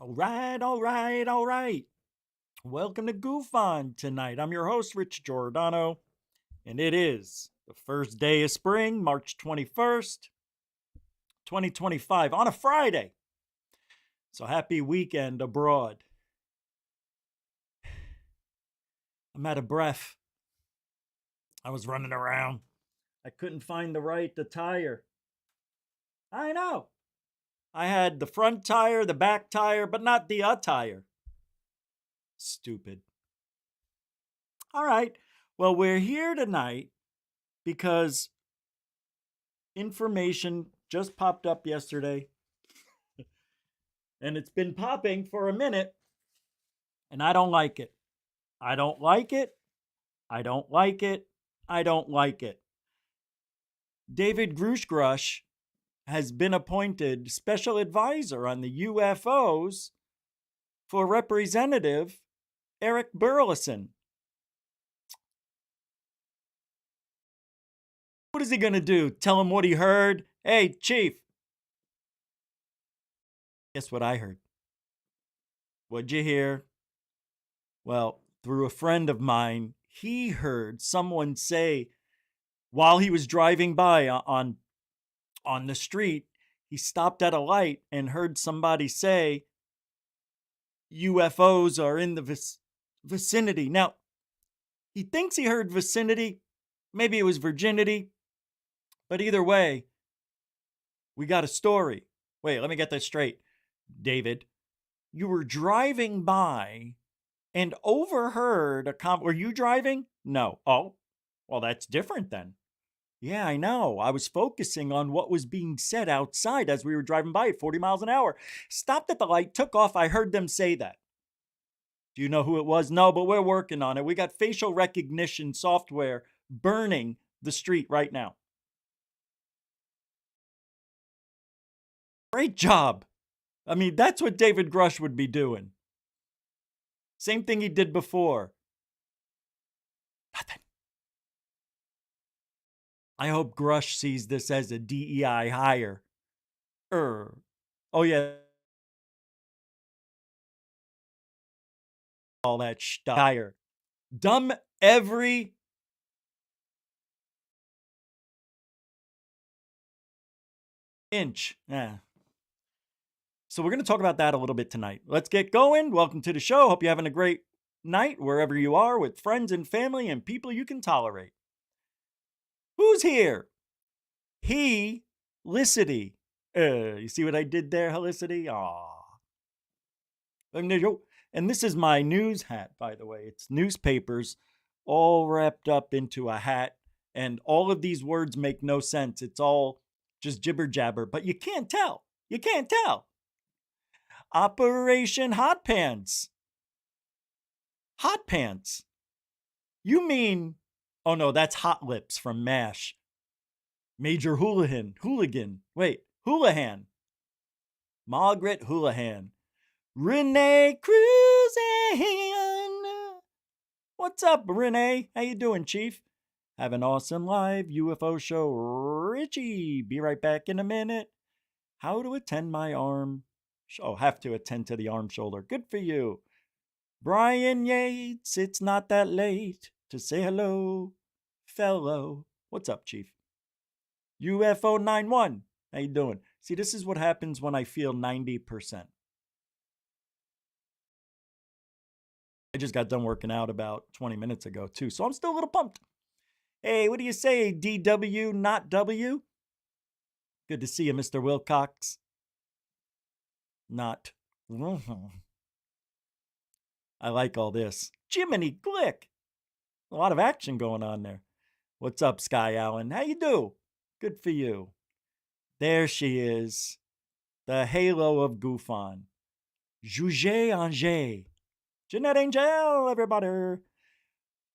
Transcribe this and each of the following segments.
All right, all right, all right. Welcome to GUFON tonight. I'm your host, Rich Giordano, and it is the first day of spring, March 21st, 2025, on a Friday. So happy weekend abroad. I'm out of breath. I was running around. I couldn't find the right tire. I know. I had the front tire, the back tire, but not the tire. Stupid. All right. Well, we're here tonight because information just popped up yesterday and it's been popping for a minute and I don't like it. I don't like it. I don't like it. I don't like it. David Grusch has been appointed special advisor on the UFOs for Representative Eric Burlison. What is he going to do? Tell him what he heard? Hey, Chief. Guess what I heard? What'd you hear? Well, through a friend of mine, he heard someone say while he was driving by on the street, he stopped at a light and heard somebody say UFOs are in the vicinity. Now, he thinks he heard vicinity. Maybe it was virginity. But either way, we got a story. Wait, let me get this straight. David, you were driving by and overheard were you driving? No. Oh, well, that's different then. Yeah, I know. I was focusing on what was being said outside as we were driving by at 40 miles an hour. Stopped at the light, took off. I heard them say that. Do you know who it was? No, but we're working on it. We got facial recognition software burning the street right now. Great job. I mean, that's what David Grusch would be doing. Same thing he did before. Nothing. I hope Grusch sees this as a DEI hire. Oh, yeah. All that stuff. Hire. Dumb every inch. Yeah. So we're going to talk about that a little bit tonight. Let's get going. Welcome to the show. Hope you're having a great night wherever you are with friends and family and people you can tolerate. Who's here? Helicity. You see what I did there, Helicity? Aw. And this is my news hat, by the way. It's newspapers all wrapped up into a hat. And all of these words make no sense. It's all just jibber jabber, but you can't tell. You can't tell. Operation Hot Pants. Hot Pants. You mean, oh no, that's Hot Lips from MASH. Major Hooligan. Wait, Houlihan. Margaret Houlihan. Renee Cruzan. What's up, Renee? How you doing, Chief? Have an awesome live UFO show, Richie. Be right back in a minute. How to attend my arm. Oh, have to attend to the arm shoulder. Good for you. Brian Yates, it's not that late to say hello, fellow. What's up, Chief? UFO 91. How you doing? See, this is what happens when I feel 90%. I just got done working out about 20 minutes ago, too, so I'm still a little pumped. Hey, what do you say, DW, not W? Good to see you, Mr. Wilcox. Not. I like all this. Jiminy Glick. A lot of action going on there. What's up, Sky Allen? How you do? Good for you. There she is. The halo of GUFON. Juge Angers. Jeanette Angel, everybody.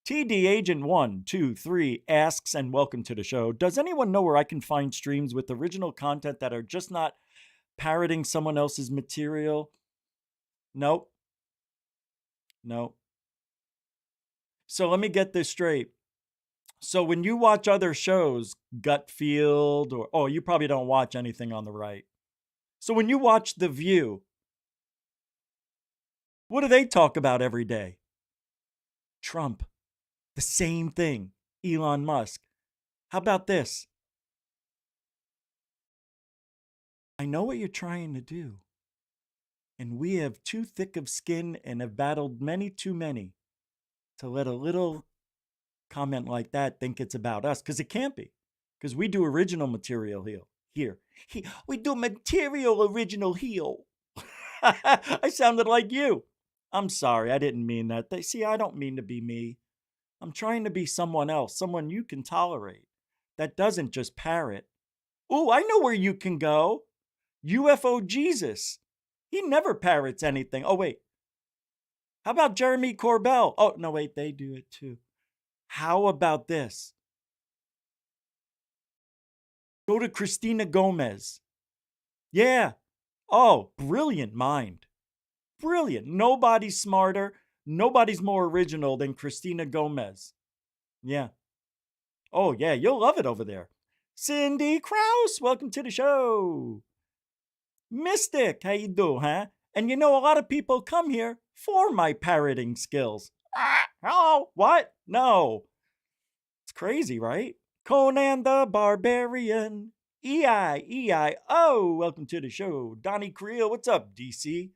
TD Agent 123 asks, and welcome to the show. Does anyone know where I can find streams with original content that are just not parroting someone else's material? Nope. So let me get this straight. So when you watch other shows, Gutfield, or you probably don't watch anything on the right. So when you watch The View, What do they talk about every day? Trump. The same thing. Elon Musk. How about this? I know what you're trying to do. And we have too thick of skin and have battled many too many to let a little comment like that think it's about us. Because it can't be. Because we do original material here. We do material original here. I sounded like you. I'm sorry. I didn't mean that. See, I don't mean to be me. I'm trying to be someone else, someone you can tolerate that doesn't just parrot. Oh, I know where you can go. UFO Jesus. He never parrots anything. Oh, wait. How about Jeremy Corbell? Oh, no, wait, they do it too. How about this? Go to Christina Gomez. Yeah. Oh, brilliant mind. Brilliant. Nobody's smarter. Nobody's more original than Christina Gomez. Yeah. Oh, yeah, you'll love it over there. Cindy Krause, welcome to the show. Mystic, how you do, huh? And you know, a lot of people come here for my parroting skills. Oh, what? No. It's crazy, right? Conan the Barbarian. E-I-E-I-O. Welcome to the show. Donnie Creel, what's up, DC?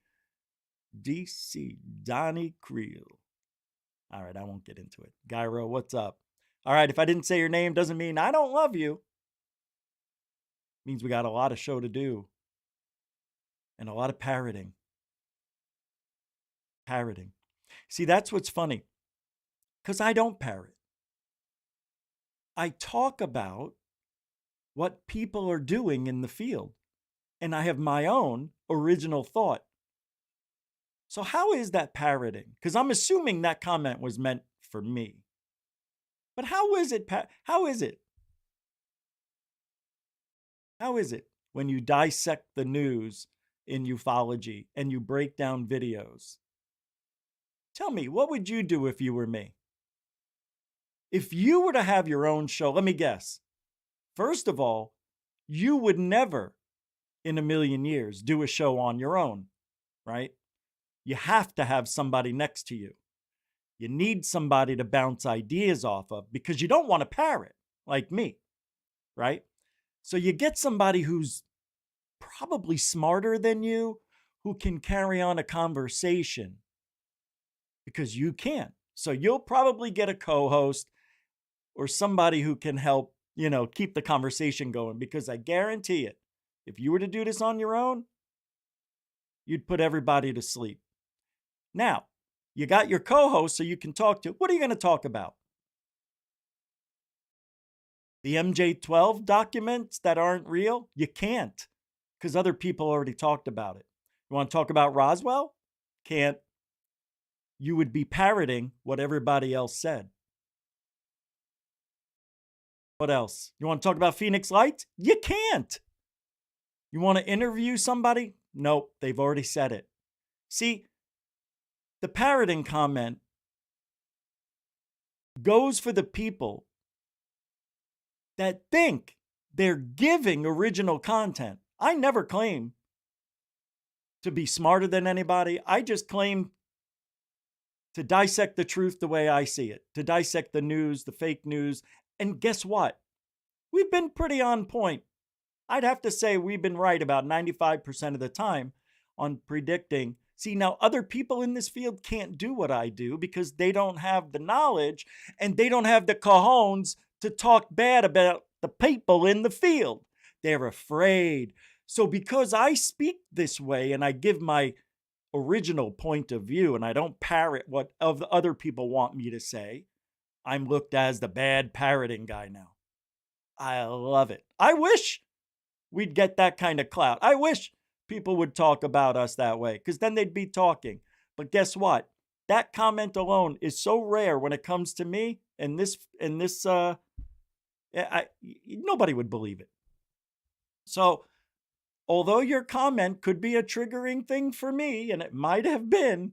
DC, Donnie Creel. All right, I won't get into it. Gyro, what's up? All right, if I didn't say your name, doesn't mean I don't love you. It means we got a lot of show to do. And a lot of parroting. Parroting. See, that's what's funny. Because I don't parrot. I talk about what people are doing in the field. And I have my own original thought. So how is that parroting? Because I'm assuming that comment was meant for me. But how is it? How is it? How is it when you dissect the news in ufology and you break down videos? Tell me, what would you do if you were me? If you were to have your own show, let me guess. First of all, you would never in a million years do a show on your own, right? You have to have somebody next to you. You need somebody to bounce ideas off of because you don't want to parrot like me, right? So you get somebody who's probably smarter than you, who can carry on a conversation because you can't. So you'll probably get a co-host or somebody who can help, keep the conversation going, because I guarantee it, if you were to do this on your own, you'd put everybody to sleep. Now, you got your co-host so you can talk to. What are you going to talk about? The MJ-12 documents that aren't real? You can't, because other people already talked about it. You want to talk about Roswell? Can't. You would be parroting what everybody else said. What else? You want to talk about Phoenix Lights? You can't. You want to interview somebody? Nope, they've already said it. See, the parroting comment goes for the people that think they're giving original content. I never claim to be smarter than anybody. I just claim to dissect the truth the way I see it, to dissect the news, the fake news. And guess what? We've been pretty on point. I'd have to say we've been right about 95% of the time on predicting. See, now other people in this field can't do what I do because they don't have the knowledge and they don't have the cojones to talk bad about the people in the field. They're afraid. So because I speak this way and I give my original point of view and I don't parrot what other people want me to say, I'm looked as the bad parroting guy now. I love it. I wish we'd get that kind of clout. I wish people would talk about us that way, because then they'd be talking. But guess what? That comment alone is so rare when it comes to me, and nobody would believe it. So, although your comment could be a triggering thing for me, and it might have been,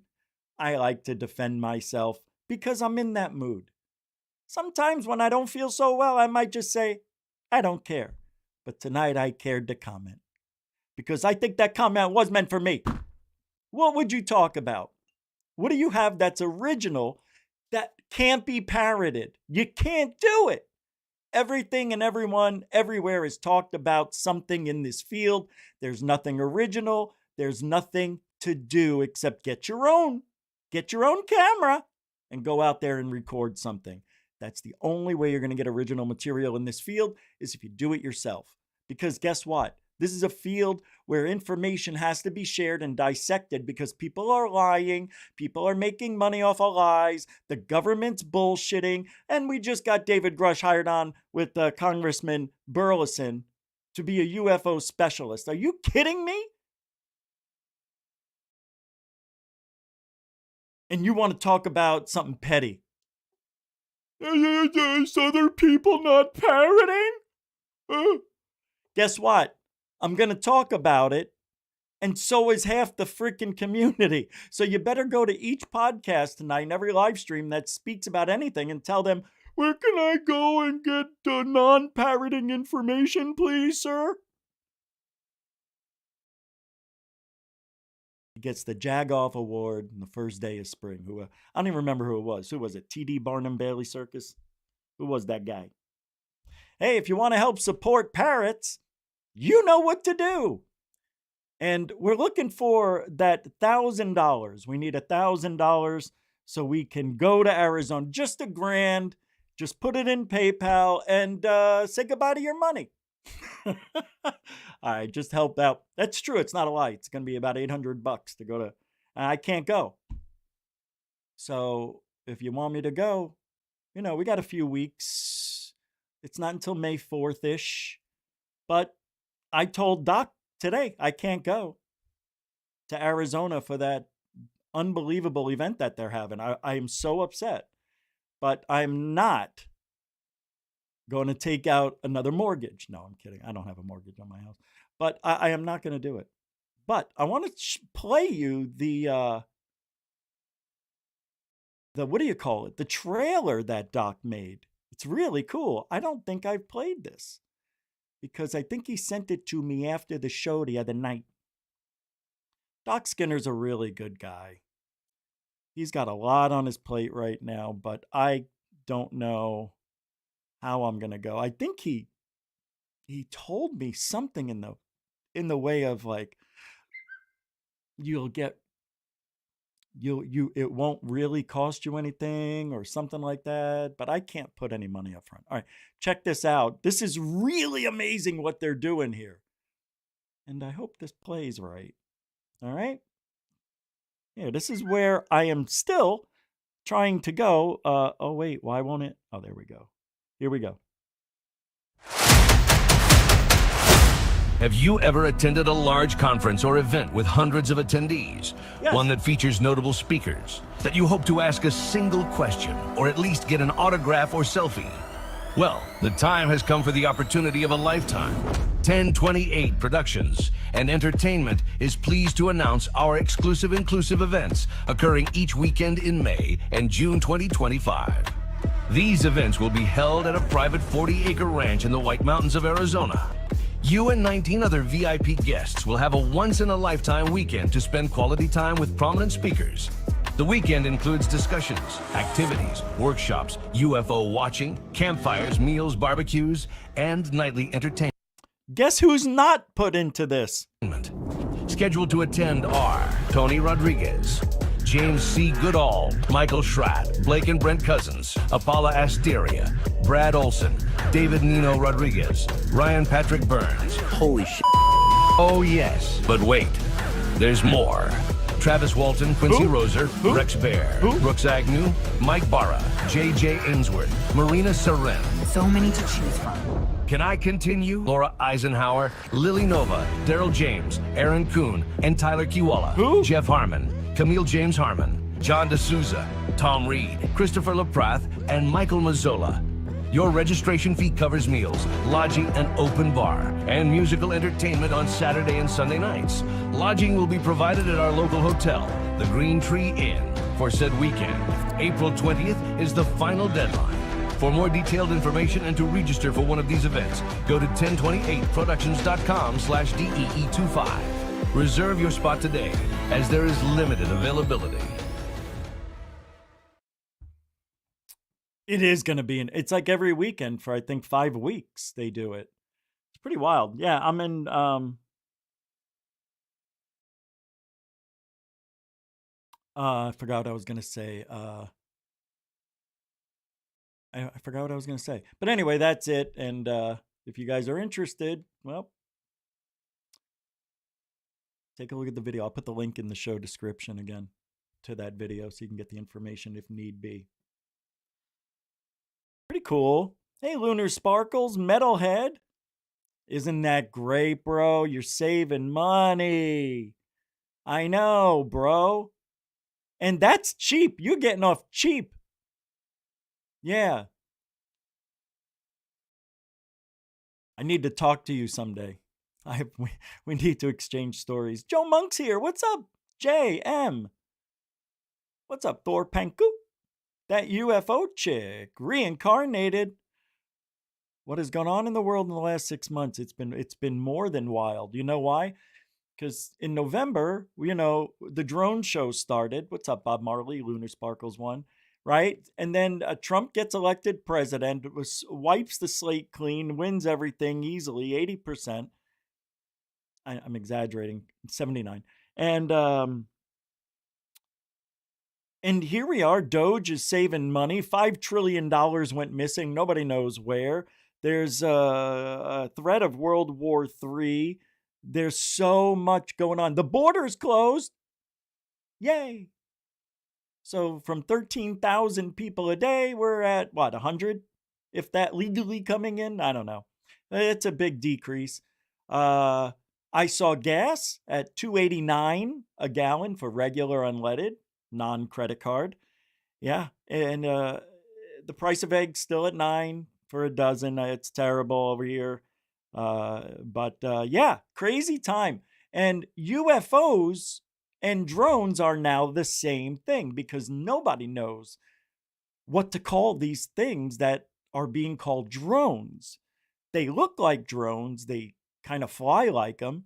I like to defend myself because I'm in that mood. Sometimes when I don't feel so well, I might just say, I don't care. But tonight I cared to comment because I think that comment was meant for me. What would you talk about? What do you have that's original that can't be parroted? You can't do it. Everything and everyone everywhere has talked about something in this field. There's nothing original. There's nothing to do except get your own camera and go out there and record something. That's the only way you're going to get original material in this field, is if you do it yourself. Because guess what? This is a field where information has to be shared and dissected, because people are lying, people are making money off of lies, the government's bullshitting, and we just got David Grusch hired on with Congressman Burlison to be a UFO specialist. Are you kidding me? And you want to talk about something petty? Is other people not parroting? Guess what? I'm going to talk about it, and so is half the freaking community. So you better go to each podcast tonight and every live stream that speaks about anything and tell them, where can I go and get non-parroting information, please, sir? He gets the Jag-Off Award on the first day of spring. I don't even remember who it was. Who was it? T.D. Barnum Bailey Circus? Who was that guy? Hey, if you want to help support parrots, you know what to do. And we're looking for that $1,000. We need $1,000 so we can go to Arizona. Just $1,000. Just put it in PayPal and say goodbye to your money. All right, just help out. That's true. It's not a lie. It's going to be about $800 to go to. I can't go. So if you want me to go, we got a few weeks. It's not until May 4th-ish. But I told Doc today I can't go to Arizona for that unbelievable event that they're having. I am so upset. But I'm not going to take out another mortgage. No, I'm kidding. I don't have a mortgage on my house. But I am not going to do it. But I want to play you the what do you call it? The trailer that Doc made. It's really cool. I don't think I've played this, because I think he sent it to me after the show the other night. Doc Skinner's a really good guy. He's got a lot on his plate right now, but I don't know how I'm going to go. I think he told me something in the way of like, it won't really cost you anything or something like that, but I can't put any money up front. All right, check this out. This is really amazing what they're doing here. And I hope this plays right. All right. Yeah, this is where I am still trying to go. Oh, wait, why won't it? Oh, there we go. Here we go. Have you ever attended a large conference or event with hundreds of attendees? Yes. One that features notable speakers that you hope to ask a single question or at least get an autograph or selfie? Well, the time has come for the opportunity of a lifetime. 1028 Productions and Entertainment is pleased to announce our exclusive inclusive events occurring each weekend in May and June 2025. These events will be held at a private 40-acre ranch in the White Mountains of Arizona. You and 19 other VIP guests will have a once-in-a-lifetime weekend to spend quality time with prominent speakers. The weekend includes discussions, activities, workshops, UFO watching, campfires, meals, barbecues, and nightly entertainment. Guess who's not put into this? Scheduled to attend are Tony Rodriguez, James C. Goodall, Michael Schratt, Blake and Brent Cousins, Apollo Asteria, Brad Olson, David Nino Rodriguez, Ryan Patrick Burns. Holy shit. Oh yes, but wait, there's more. Travis Walton, Quincy Roser, Rex Bear, Brooks Agnew, Mike Barra, J.J. Ainsworth, Marina Seren. So many to choose from. Can I continue? Laura Eisenhower, Lily Nova, Daryl James, Aaron Kuhn, and Tyler Kiwala. Jeff Harmon, Camille James Harmon, John D'Souza, Tom Reed, Christopher LaPrath, and Michael Mazzola. Your registration fee covers meals, lodging, an open bar, and musical entertainment on Saturday and Sunday nights. Lodging will be provided at our local hotel, the Green Tree Inn, for said weekend. April 20th is the final deadline. For more detailed information and to register for one of these events, go to 1028productions.com/DEE25. Reserve your spot today, as there is limited availability. It is going to be it's like every weekend for I think 5 weeks they do it. It's pretty wild. Yeah, I'm in I forgot what I was going to say. I forgot what I was going to say. But anyway, that's it, and if you guys are interested, well, take a look at the video. I'll put the link in the show description again to that video so you can get the information if need be. Pretty cool. Hey, Lunar Sparkles, Metalhead. Isn't that great, bro? You're saving money. I know, bro. And that's cheap. You're getting off cheap. Yeah. I need to talk to you someday. We need to exchange stories. Joe Monk's here. What's up, JM? What's up, Thor Panku? That UFO chick reincarnated. What has gone on in the world in the last 6 months? It's been more than wild. You know why? Because in November, the drone show started. What's up, Bob Marley? Lunar Sparkles won, right? And then Trump gets elected president, wipes the slate clean, wins everything easily, 80%. I'm exaggerating, 79. And here we are. Doge is saving money. $5 trillion went missing. Nobody knows where. There's a threat of World War III. There's so much going on. The border's closed. Yay. So from 13,000 people a day, we're at, 100? If that legally coming in? I don't know. It's a big decrease. I saw gas at $2.89 a gallon for regular unleaded, non-credit card. Yeah. And the price of eggs still at $9 for a dozen. It's terrible over here. But yeah, crazy time. And UFOs and drones are now the same thing because nobody knows what to call these things that are being called drones. They look like drones. They kind of fly like them.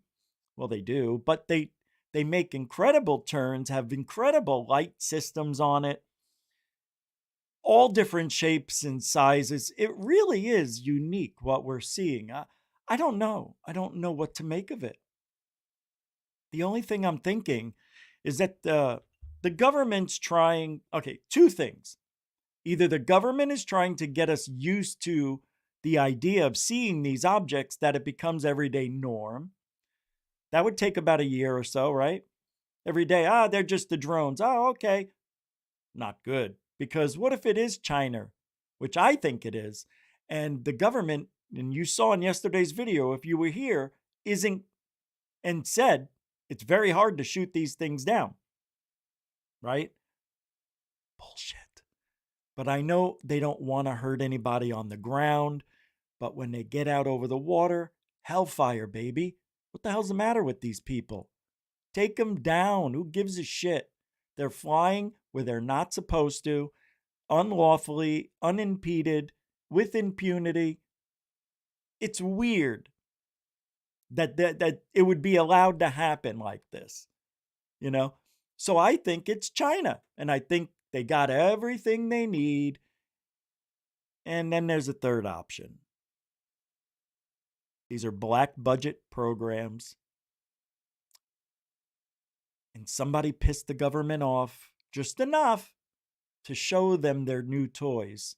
Well, they do, but they make incredible turns, have incredible light systems on it, all different shapes and sizes. It really is unique what we're seeing. I don't know. I don't know what to make of it. The only thing I'm thinking is that the government's trying, two things. Either the government is trying to get us used to the idea of seeing these objects that it becomes everyday norm. That would take about a year or so, right? Every day, they're just the drones. Oh, okay. Not good. Because what if it is China, which I think it is, and the government, and you saw in yesterday's video, if you were here, isn't, and said, it's very hard to shoot these things down. Right? Bullshit. But I know they don't want to hurt anybody on the ground. But when they get out over the water, hellfire, baby. What the hell's the matter with these people? Take them down. Who gives a shit? They're flying where they're not supposed to, unlawfully, unimpeded, with impunity. It's weird that it would be allowed to happen like this, So I think it's China, and I think they got everything they need. And then there's a third option. These are black budget programs. And somebody pissed the government off just enough to show them their new toys.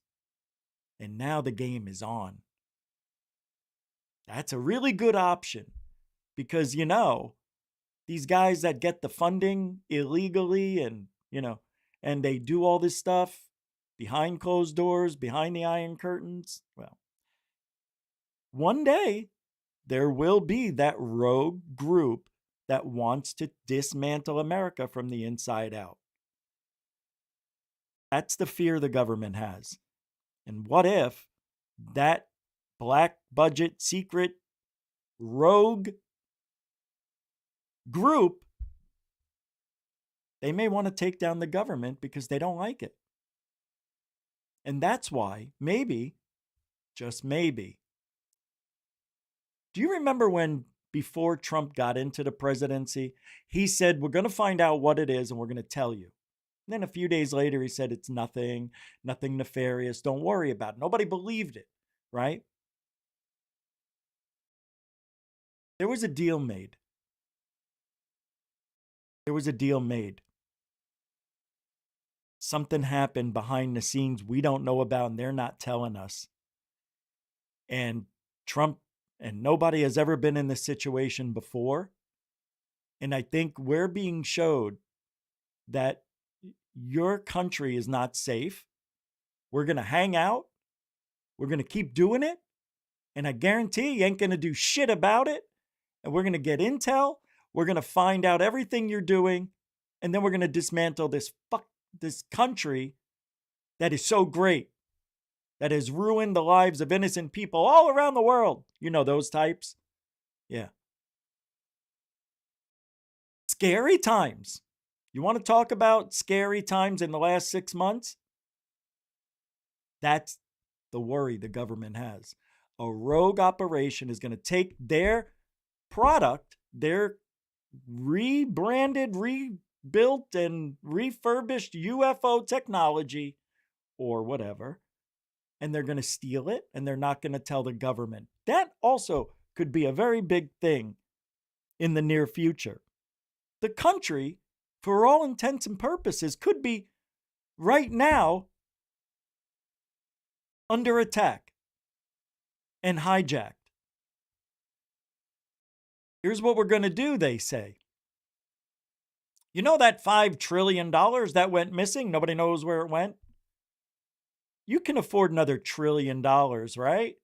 And now the game is on. That's a really good option because, these guys that get the funding illegally and, and they do all this stuff behind closed doors, behind the iron curtains. Well, one day there will be that rogue group that wants to dismantle America from the inside out. That's the fear the government has. And what if that black budget secret rogue group, they may want to take down the government because they don't like it. And that's why, maybe, just maybe. Do you remember when, before Trump got into the presidency, he said, we're going to find out what it is and we're going to tell you. then a few days later, he said, it's nothing nefarious. Don't worry about it. Nobody believed it, right? There was a deal made. Something happened behind the scenes we don't know about, and they're not telling us. And Trump and nobody has ever been in this situation before. And I think we're being showed that your country is not safe. We're going to hang out. We're going to keep doing it. And I guarantee you ain't going to do shit about it. And we're going to get intel. We're going to find out everything you're doing. And then we're going to dismantle this country that is so great, that has ruined the lives of innocent people all around the world. You know those types? Yeah. Scary times. You want to talk about scary times in the last 6 months? That's the worry the government has. A rogue operation is going to take their product, their rebranded, rebuilt, and refurbished UFO technology or whatever, and they're going to steal it, and they're not going to tell the government. That also could be a very big thing in the near future. The country, for all intents and purposes, could be right now under attack and hijacked. Here's what we're going to do, they say. You know that $5 trillion that went missing? Nobody knows where it went. You can afford another $1 trillion, right?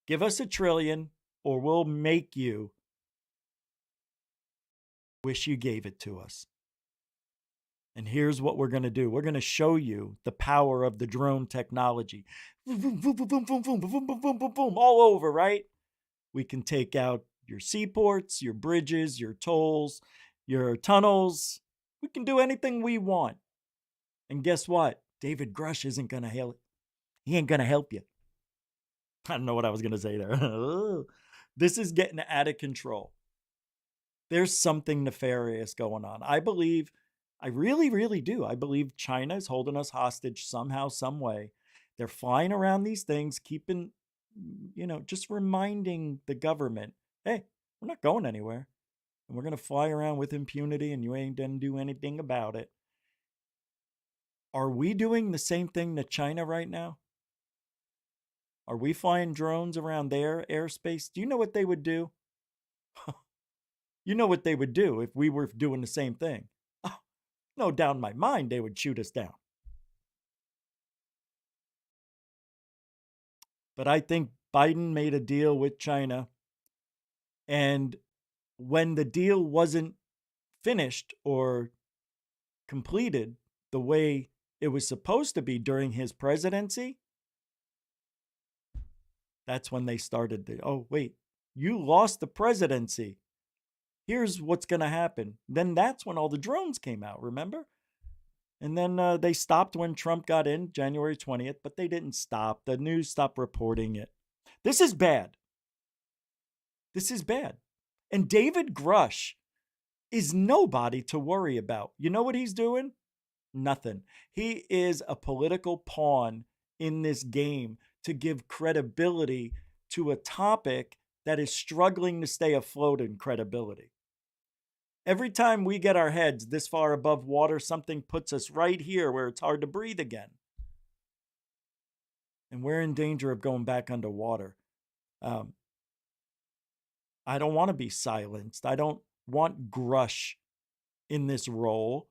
Give us $1 trillion or we'll make you wish you gave it to us. And here's what we're going to do. We're going to show you the power of the drone technology. Boom, boom, boom, boom, boom, boom, boom, boom, boom, boom, boom, all over, right? We can take out your seaports, your bridges, your tolls, your tunnels. We can do anything we want. And guess what? David Grusch isn't going to help. He ain't going to help you. I don't know what I was going to say there. This is getting out of control. There's something nefarious going on. I really, really do. I believe China is holding us hostage somehow, some way. They're flying around these things, keeping, just reminding the government, hey, we're not going anywhere. And we're going to fly around with impunity and you ain't going to do anything about it. Are we doing the same thing to China right now? Are we flying drones around their airspace? Do you know what they would do? You know what they would do if we were doing the same thing. Oh, no doubt in my mind, they would shoot us down. But I think Biden made a deal with China. And when the deal wasn't finished or completed the way it was supposed to be during his presidency, that's when they started oh, wait, you lost the presidency. Here's what's going to happen. Then that's when all the drones came out, remember? And then they stopped when Trump got in, January 20th, but they didn't stop. The news stopped reporting it. This is bad. This is bad. And David Grusch is nobody to worry about. You know what he's doing? Nothing. He is a political pawn in this game to give credibility to a topic that is struggling to stay afloat in credibility. Every time we get our heads this far above water, something puts us right here where it's hard to breathe again. And we're in danger of going back underwater. I don't want to be silenced. I don't want Grusch in this role.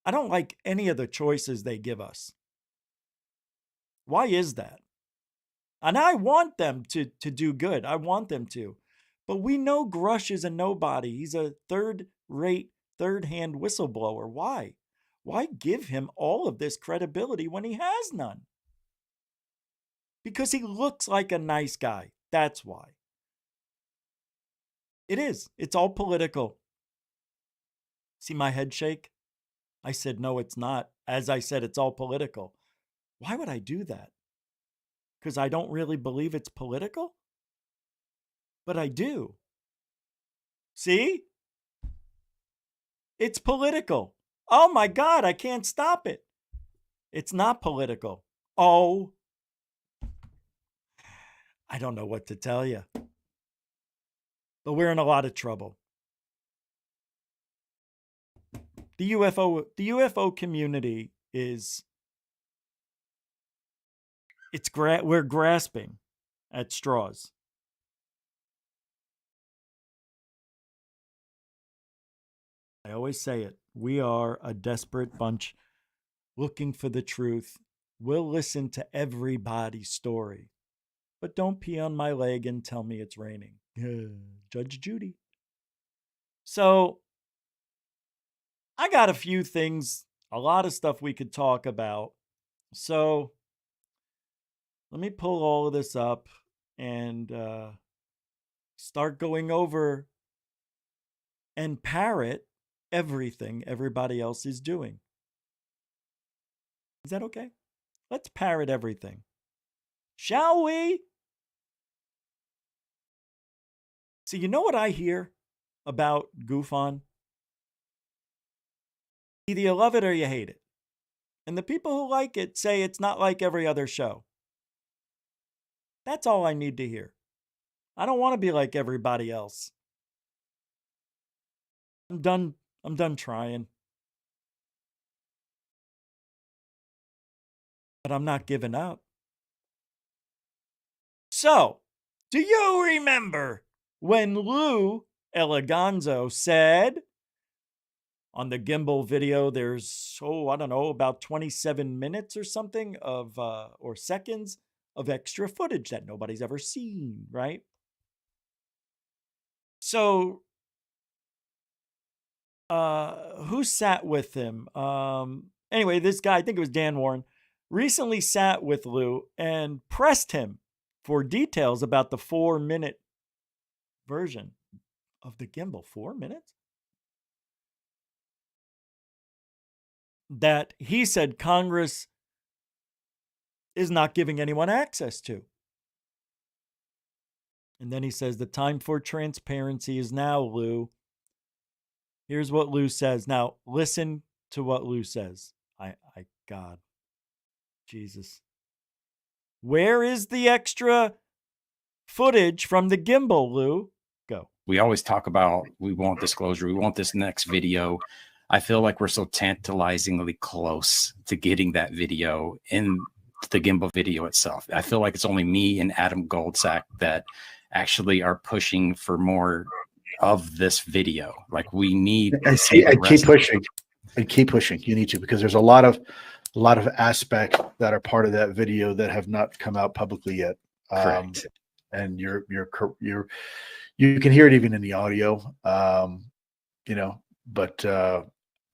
I don't like any of the choices they give us. Why is that? And I want them to do good. I want them to. But we know Grusch is a nobody. He's a third-rate, third-hand whistleblower. Why? Why give him all of this credibility when he has none? Because he looks like a nice guy. That's why. It is. It's all political. See my head shake? I said, no, it's not. As I said, it's all political. Why would I do that? Because I don't really believe it's political? But I do. See? It's political. Oh my God, I can't stop it. It's not political. Oh, I don't know what to tell you. But we're in a lot of trouble. The UFO community is, we're grasping at straws. I always say it. We are a desperate bunch looking for the truth. We'll listen to everybody's story, but don't pee on my leg and tell me it's raining. Judge Judy. So I got a few things, a lot of stuff we could talk about. So let me pull all of this up and start going over and parrot everything everybody else is doing. Is that okay? Let's parrot everything. Shall we? See, you know what I hear about GUFON? Either you love it or you hate it. And the people who like it say it's not like every other show. That's all I need to hear. I don't want to be like everybody else. I'm done trying. But I'm not giving up. So, do you remember when Lou Elizondo said on the Gimbal video, there's, I don't know, about 27 minutes or something of, or seconds of extra footage that nobody's ever seen, right? So, who sat with him? Anyway, this guy, I think it was Dan Warren, recently sat with Lou and pressed him for details about the 4-minute version of the Gimbal. 4 minutes? That he said Congress is not giving anyone access to. And then he says, the time for transparency is now, Lou. Here's what Lou says. Now, listen to what Lou says. God, Jesus. Where is the extra footage from the Gimbal, Lou? Go. We always talk about, we want disclosure. We want this next video. I feel like we're so tantalizingly close to getting that video in the Gimbal video itself. I feel like it's only me and Adam Goldsack that actually are pushing for more of this video. Like, we need and keep pushing. And keep pushing. You need to, because there's a lot of aspects that are part of that video that have not come out publicly yet. Correct. And you can hear it even in the audio. But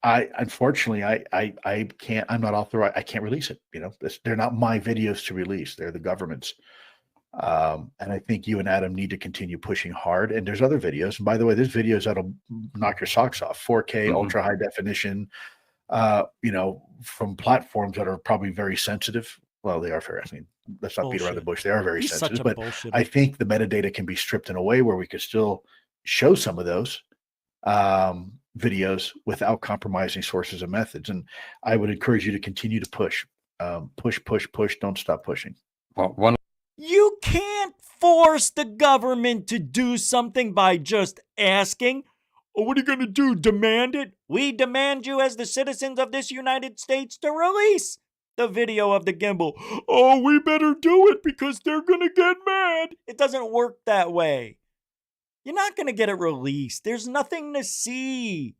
I unfortunately I can't. I'm not authorized. I can't release it. They're not my videos to release. They're the government's. And I think you and Adam need to continue pushing hard. And there's other videos. And by the way, there's videos that'll knock your socks off. 4K, ultra high definition. From platforms that are probably very sensitive. Well, they are fair. I mean, let's not beat around the bush. They are very sensitive. But I think the metadata can be stripped in a way where we could still show some of those videos without compromising sources and methods. And I would encourage you to continue to push. Push. Don't stop pushing. Well, you can't force the government to do something by just asking. Oh, what are you going to do? Demand it? We demand you as the citizens of this United States to release the video of the Gimbal. Oh, we better do it because they're going to get mad. It doesn't work that way. You're not going to get it released. There's nothing to see.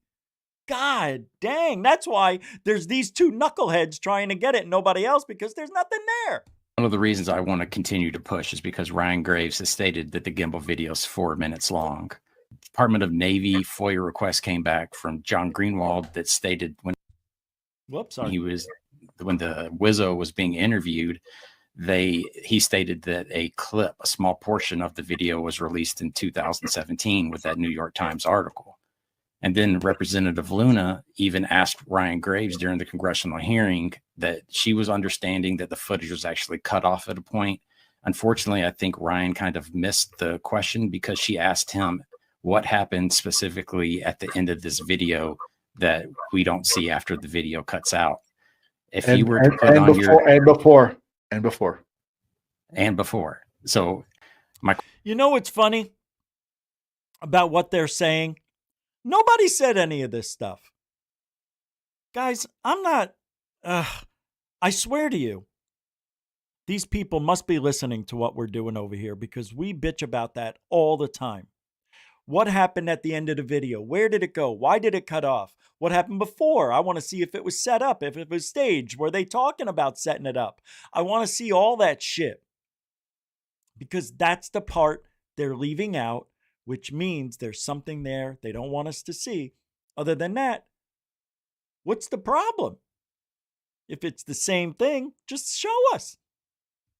God dang. That's why there's these two knuckleheads trying to get it and nobody else, because there's nothing there. One of the reasons I want to continue to push is because Ryan Graves has stated that the Gimbal video is 4 minutes long. Department of Navy FOIA request came back from John Greenwald that stated when the Wizzo was being interviewed, he stated that a small portion of the video was released in 2017 with that New York Times article. And then Representative Luna even asked Ryan Graves during the congressional hearing that she was understanding that the footage was actually cut off at a point. Unfortunately, I think Ryan kind of missed the question because she asked him what happened specifically at the end of this video that we don't see after the video cuts out. If and, you were to put and on before, your and before. So my You know what's funny about what they're saying? Nobody said any of this stuff. Guys, I'm not I swear to you, these people must be listening to what we're doing over here, because we bitch about that all the time. What happened at the end of the video? Where did it go? Why did it cut off? What happened before? I want to see if it was set up, if it was staged. Were they talking about setting it up? I want to see all that shit, because that's the part they're leaving out, which means there's something there they don't want us to see. Other than that, what's the problem? If it's the same thing, just show us.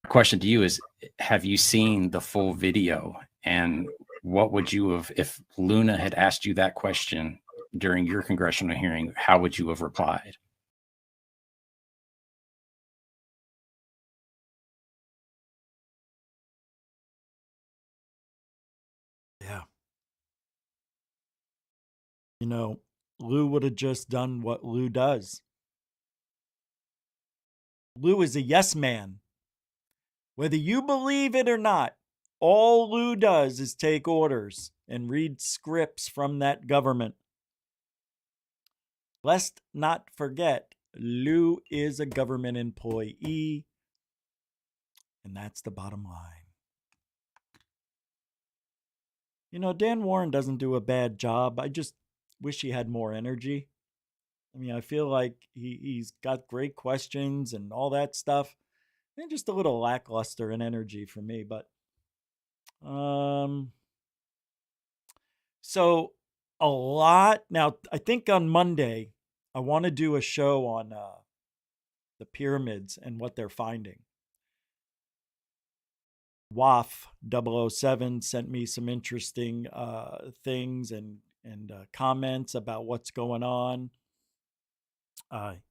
question to you is, have you seen the full video? And what would you have, if Luna had asked you that question during your congressional hearing, how would you have replied? Yeah. You know, Lou would have just done what Lou does. Lou is a yes man. Whether you believe it or not, all Lou does is take orders and read scripts from that government. Let's not forget, Lou is a government employee, and that's the bottom line. You know, Dan Warren doesn't do a bad job. I just wish he had more energy. I mean, I feel like he's got great questions and all that stuff. And just a little lackluster in energy for me. But so a lot. Now, I think on Monday, I want to do a show on the pyramids and what they're finding. WAF 007 sent me some interesting things and comments about what's going on.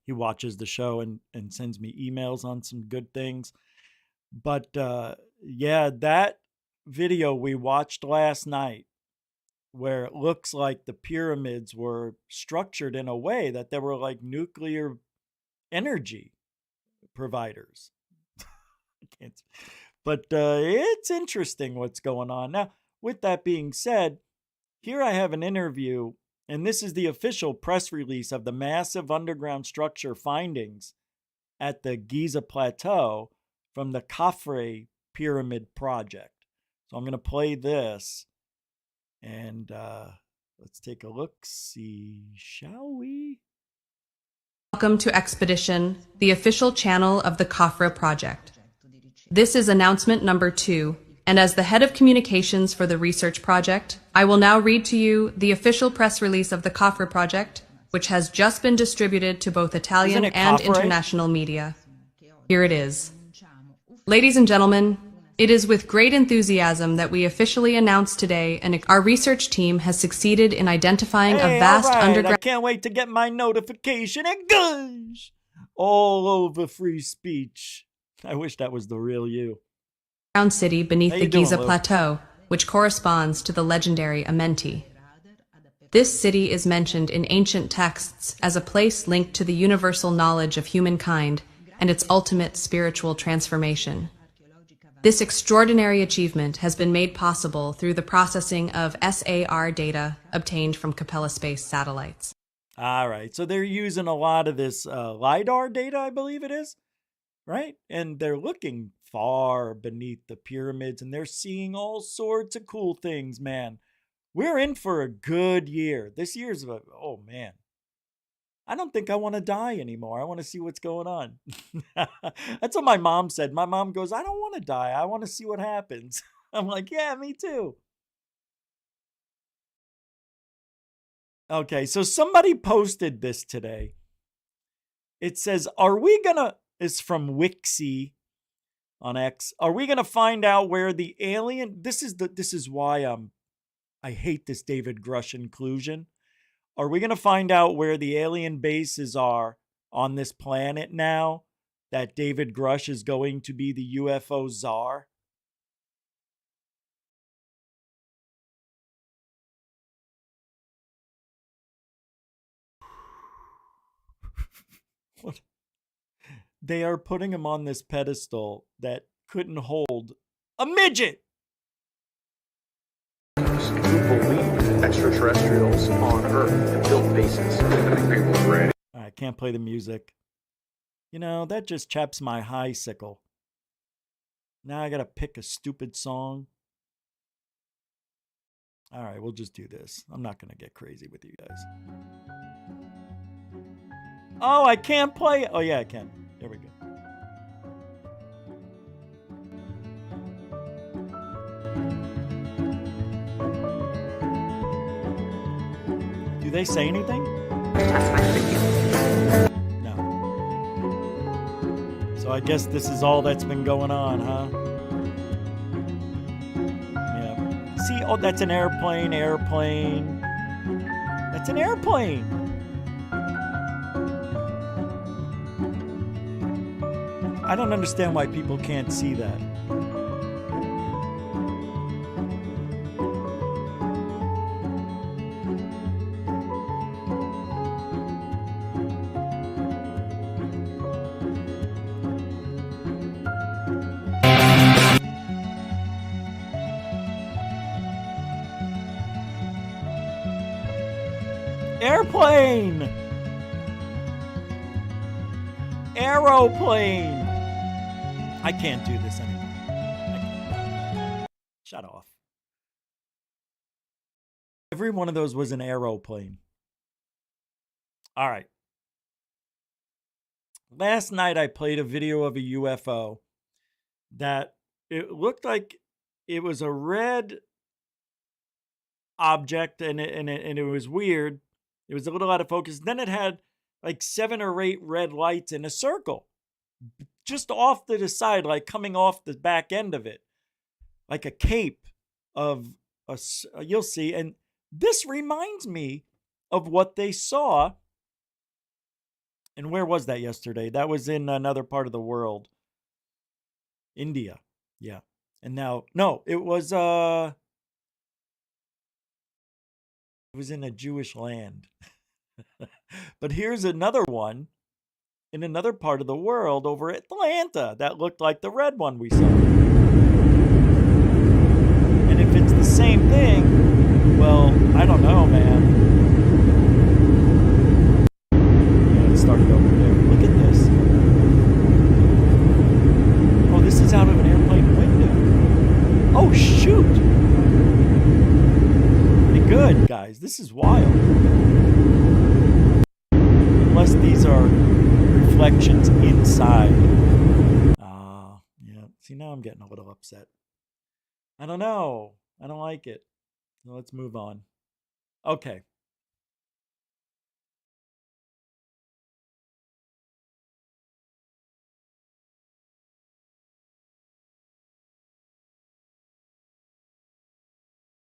He watches the show and sends me emails on some good things. But yeah, that video we watched last night, where it looks like the pyramids were structured in a way that they were like nuclear energy providers. But it's interesting what's going on. Now, with that being said, here I have an interview, and this is the official press release of the massive underground structure findings at the Giza plateau from the Khafre Pyramid Project. So I'm going to play this, and let's take a look-see, shall we? Welcome to Expedition, the official channel of the Khafre Project. This is announcement number 2, and as the head of communications for the research project, I will now read to you the official press release of the Khafre Project, which has just been distributed to both Italian and international media. Here it is. Ladies and gentlemen, it is with great enthusiasm that we officially announce today our research team has succeeded in identifying a vast underground... I can't wait to get my notification and gosh, all over free speech. I wish that was the real you. City beneath the Giza plateau, which corresponds to the legendary Amenti. This city is mentioned in ancient texts as a place linked to the universal knowledge of humankind and its ultimate spiritual transformation. This extraordinary achievement has been made possible through the processing of SAR data obtained from Capella Space satellites. All right, so they're using a lot of this LiDAR data, I believe it is, right? And they're looking far beneath the pyramids, and they're seeing all sorts of cool things, man. We're in for a good year. This year's, oh man. I don't think I want to die anymore. I want to see what's going on. That's what my mom said. My mom goes, I don't want to die. I want to see what happens. I'm like, yeah, me too. Okay, so somebody posted this today. It says, it's from Wixie on X. Are we going to find out where the alien, this is why I hate this David Grusch inclusion. Are we going to find out where the alien bases are on this planet now that David Grusch is going to be the UFO czar? They are putting him on this pedestal that couldn't hold a midget. Who believe extraterrestrials on Earth and built bases. I can't play the music. You know, that just chaps my high sickle. Now I gotta pick a stupid song. All right, we'll just do this. I'm not gonna get crazy with you guys. Oh, I can't play. Oh, yeah, I can. There we go. Do they say anything? No. So I guess this is all that's been going on, huh? Yeah. See, oh, that's an airplane. That's an airplane. I don't understand why people can't see that. Airplane! Aeroplane! I can't do this anymore. Shut off. Every one of those was an aeroplane. All right. Last night I played a video of a UFO that it looked like it was a red object and it was weird. It was a little out of focus. Then it had like 7 or 8 red lights in a circle. Just off to the side, like coming off the back end of it, like a cape of you'll see. And this reminds me of what they saw. And where was that yesterday? That was in another part of the world. India. Yeah. And now, no, it was in a Jewish land. But here's another one in another part of the world over Atlanta that looked like the red one we saw. And if it's the same thing, well, I don't know, man. Yeah, it started over there. Look at this. Oh, this is out of an airplane window. Oh, shoot. Pretty good, guys. This is wild. Unless these are reflections inside. Yeah. See, now I'm getting a little upset. I don't know. I don't like it. So let's move on. Okay.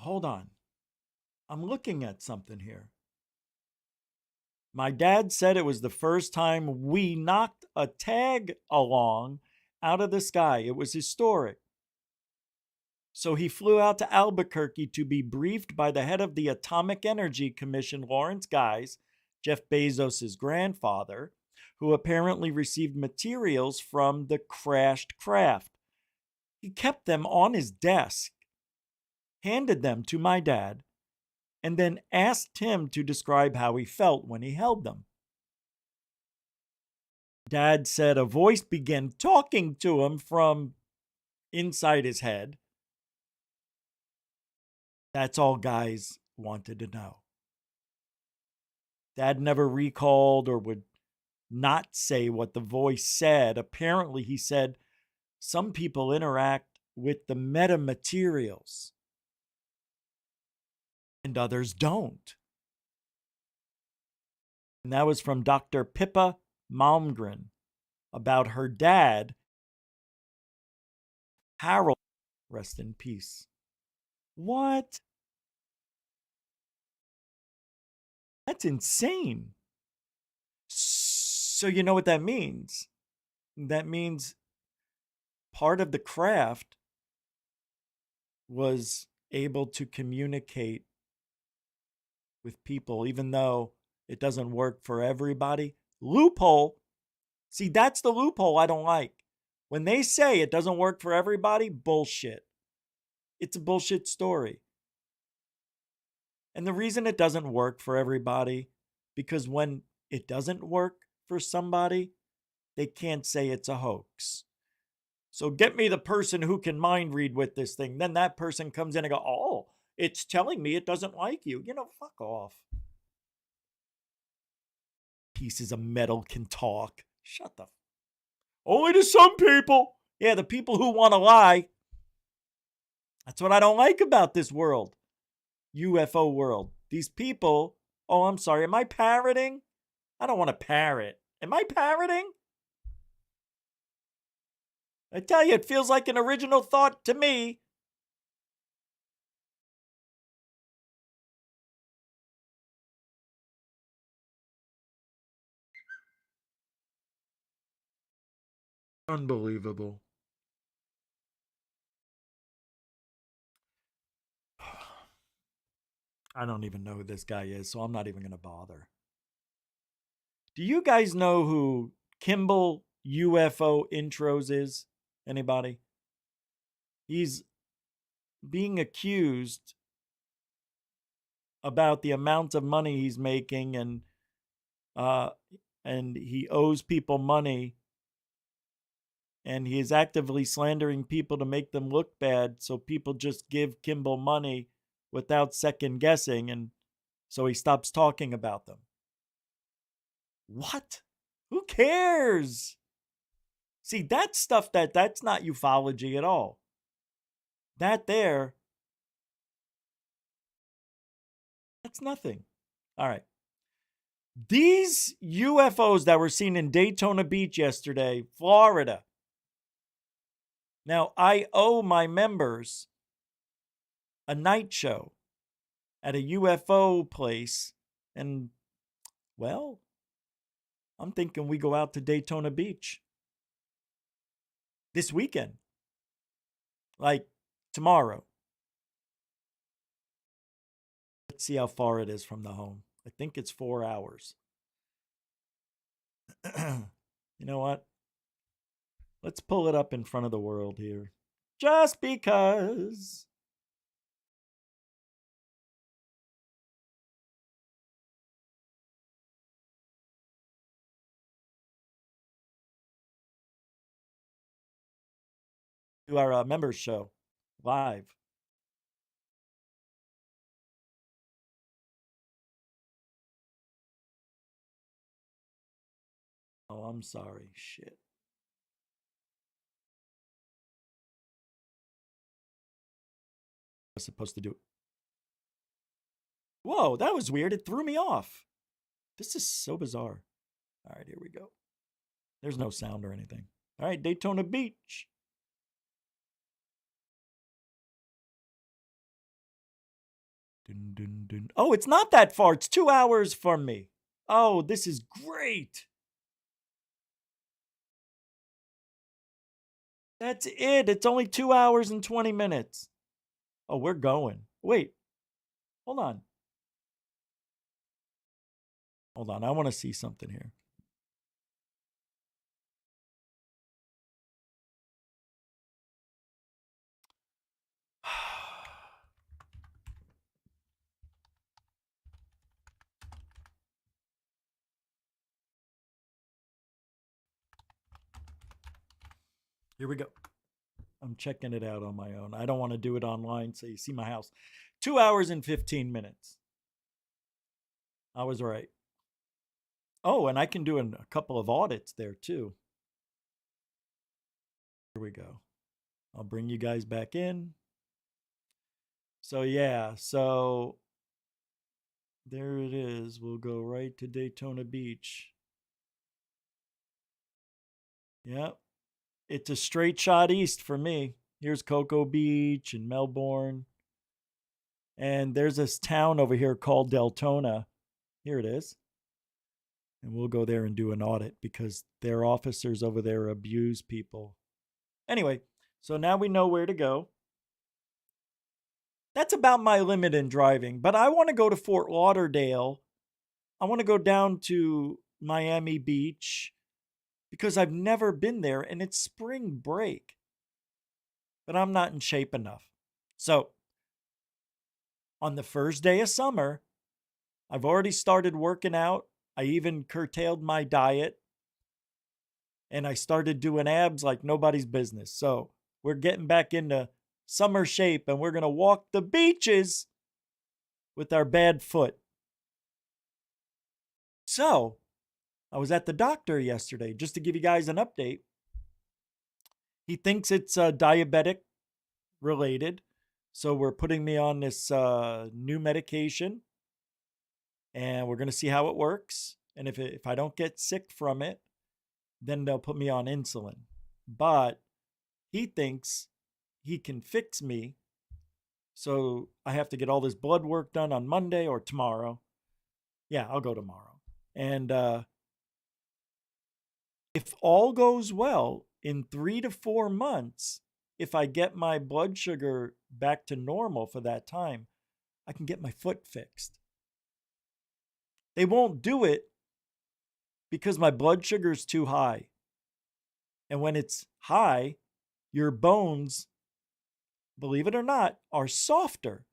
Hold on. I'm looking at something here. My dad said it was the first time we knocked a tag along out of the sky. It was historic. So he flew out to Albuquerque to be briefed by the head of the Atomic Energy Commission, Lawrence Guys, Jeff Bezos' grandfather, who apparently received materials from the crashed craft. He kept them on his desk, handed them to my dad, and then asked him to describe how he felt when he held them. Dad said a voice began talking to him from inside his head. That's all Guys wanted to know. Dad never recalled or would not say what the voice said. Apparently, he said some people interact with the metamaterials and others don't. And that was from Dr. Pippa Malmgren about her dad, Harold. Rest in peace. What? That's insane. So you know what that means? That means part of the craft was able to communicate with people, even though it doesn't work for everybody. Loophole. See, that's the loophole I don't like. When they say it doesn't work for everybody, bullshit. It's a bullshit story. And the reason it doesn't work for everybody, because when it doesn't work for somebody, they can't say it's a hoax. So get me the person who can mind read with this thing. Then that person comes in and go, oh, it's telling me it doesn't like you. You know, fuck off. Pieces of metal can talk. Shut the. Only to some people. Yeah, the people who want to lie. That's what I don't like about this world. UFO world. These people. Oh, I'm sorry. Am I parroting? I don't want to parrot. Am I parroting? I tell you, it feels like an original thought to me. Unbelievable. I don't even know who this guy is, so I'm not even going to bother. Do you guys know who Gimbal UFO Intros is? Anybody? He's being accused about the amount of money he's making, and he owes people money, and he is actively slandering people to make them look bad, so people just give Gimbal money without second guessing, and so he stops talking about them. What? Who cares? See, that's stuff that's not ufology at all. That there, that's nothing. All right. These UFOs that were seen in Daytona Beach yesterday, Florida. Now, I owe my members a night show at a UFO place, and, well, I'm thinking we go out to Daytona Beach this weekend, like tomorrow. Let's see how far it is from the home. I think it's 4 hours. You know what? Let's pull it up in front of the world here. Just because. Do our members show live. Oh, I'm sorry. Shit. I was supposed to do it. Whoa, that was weird. It threw me off. This is so bizarre. All right, here we go. There's no sound or anything. All right, Daytona Beach. Dun, dun, dun. Oh, it's not that far. It's 2 hours from me. Oh, this is great. That's it. It's only 2 hours and 20 minutes. Oh, we're going. Wait. Hold on. Hold on. I want to see something here. Here we go. I'm checking it out on my own. I don't want to do it online so you see my house. 2 hours and 15 minutes. I was right. Oh, and I can do a couple of audits there too. Here we go. I'll bring you guys back in. So yeah, so there it is. We'll go right to Daytona Beach. Yep. It's a straight shot east for me. Here's Cocoa Beach and Melbourne. And there's this town over here called Deltona. Here it is. And we'll go there and do an audit because their officers over there abuse people. Anyway, so now we know where to go. That's about my limit in driving. But I want to go to Fort Lauderdale. I want to go down to Miami Beach. because I've never been there and it's spring break. But I'm not in shape enough. So on the first day of summer, I've already started working out. I even curtailed my diet. And I started doing abs like nobody's business. So we're getting back into summer shape and we're going to walk the beaches with our bad foot. So I was at the doctor yesterday, just to give you guys an update. He thinks it's diabetic related. So we're putting me on this new medication. And we're going to see how it works. And if I don't get sick from it, then they'll put me on insulin. But he thinks he can fix me. So I have to get all this blood work done on Monday or tomorrow. Yeah, I'll go tomorrow. And if all goes well, in 3 to 4 months, if I get my blood sugar back to normal for that time, I can get my foot fixed. They won't do it because my blood sugar is too high. And when it's high, your bones, believe it or not, are softer.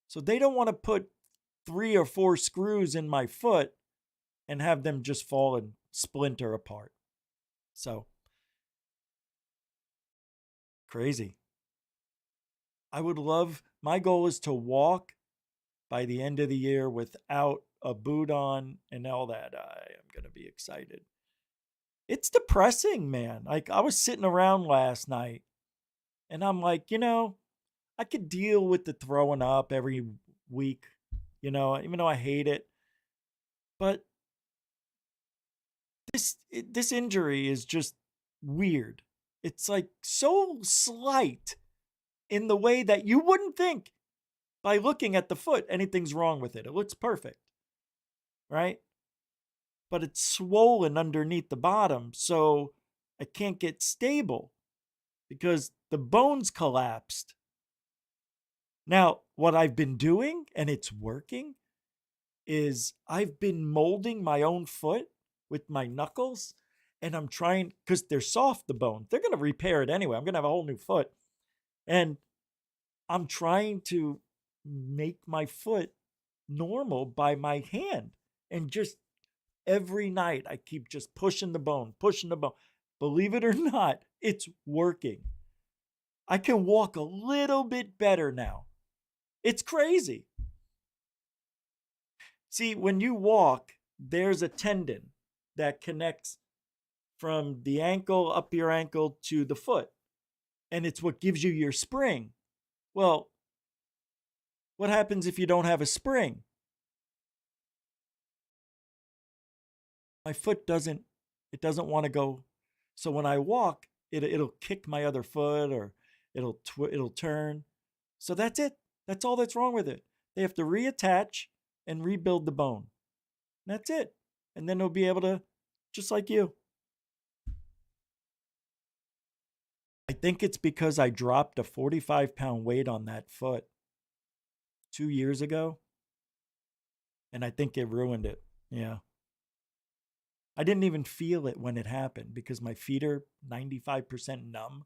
So they don't want to put 3 or 4 screws in my foot and have them just fall and splinter apart. So, crazy. I would love, my goal is to walk by the end of the year without a boot on and all that. I am going to be excited. It's depressing, man. Like, I was sitting around last night and I'm like, I could deal with the throwing up every week, even though I hate it. But this injury is just weird. It's like so slight in the way that you wouldn't think by looking at the foot anything's wrong with it. It looks perfect, right? But it's swollen underneath the bottom, so I can't get stable because the bones collapsed. Now, what I've been doing, and it's working, is I've been molding my own foot with my knuckles, and I'm trying, because they're soft, the bones. They're going to repair it anyway. I'm going to have a whole new foot. And I'm trying to make my foot normal by my hand. And just every night, I keep just pushing the bone. Believe it or not, it's working. I can walk a little bit better now. It's crazy. See, when you walk, there's a tendon that connects from the ankle, up your ankle, to the foot. And it's what gives you your spring. Well, what happens if you don't have a spring? My foot doesn't want to go. So when I walk, it'll kick my other foot, or it'll turn. So that's it. That's all that's wrong with it. They have to reattach and rebuild the bone. That's it. And then they'll be able to, just like you. I think it's because I dropped a 45-pound weight on that foot 2 years ago. And I think it ruined it. Yeah. I didn't even feel it when it happened because my feet are 95% numb.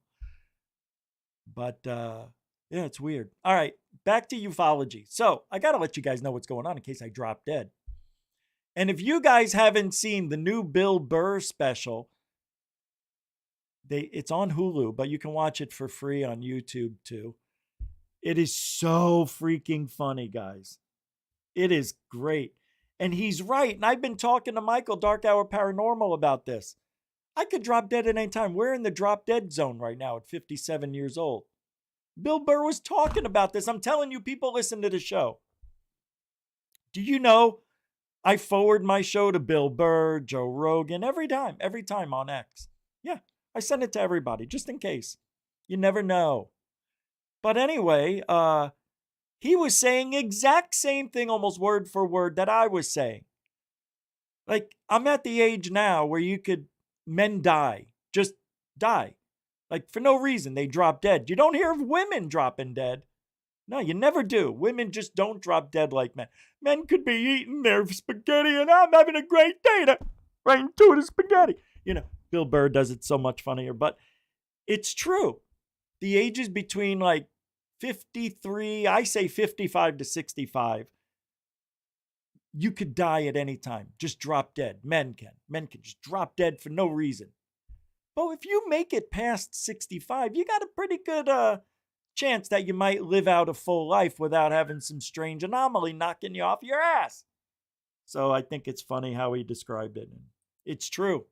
But yeah, it's weird. All right, back to ufology. So I got to let you guys know what's going on in case I drop dead. And if you guys haven't seen the new Bill Burr special, it's on Hulu, but you can watch it for free on YouTube too. It is so freaking funny, guys. It is great. And he's right. And I've been talking to Michael, Dark Hour Paranormal, about this. I could drop dead at any time. We're in the drop dead zone right now at 57 years old. Bill Burr was talking about this. I'm telling you, people listen to the show. Do you know I forward my show to Bill Burr, Joe Rogan, every time on X. Yeah, I send it to everybody just in case. You never know. But anyway, he was saying exact same thing, almost word for word, that I was saying. Like, I'm at the age now where men die, just die. Like, for no reason, they drop dead. You don't hear of women dropping dead. No, you never do. Women just don't drop dead like men. Men could be eating their spaghetti and I'm having a great day right into the spaghetti. Bill Burr does it so much funnier, but it's true. The ages between like 53, I say 55 to 65, you could die at any time. Just drop dead. Men can. Men can just drop dead for no reason. But if you make it past 65, you got a pretty good chance that you might live out a full life without having some strange anomaly knocking you off your ass. So I think it's funny how he described it. It's true.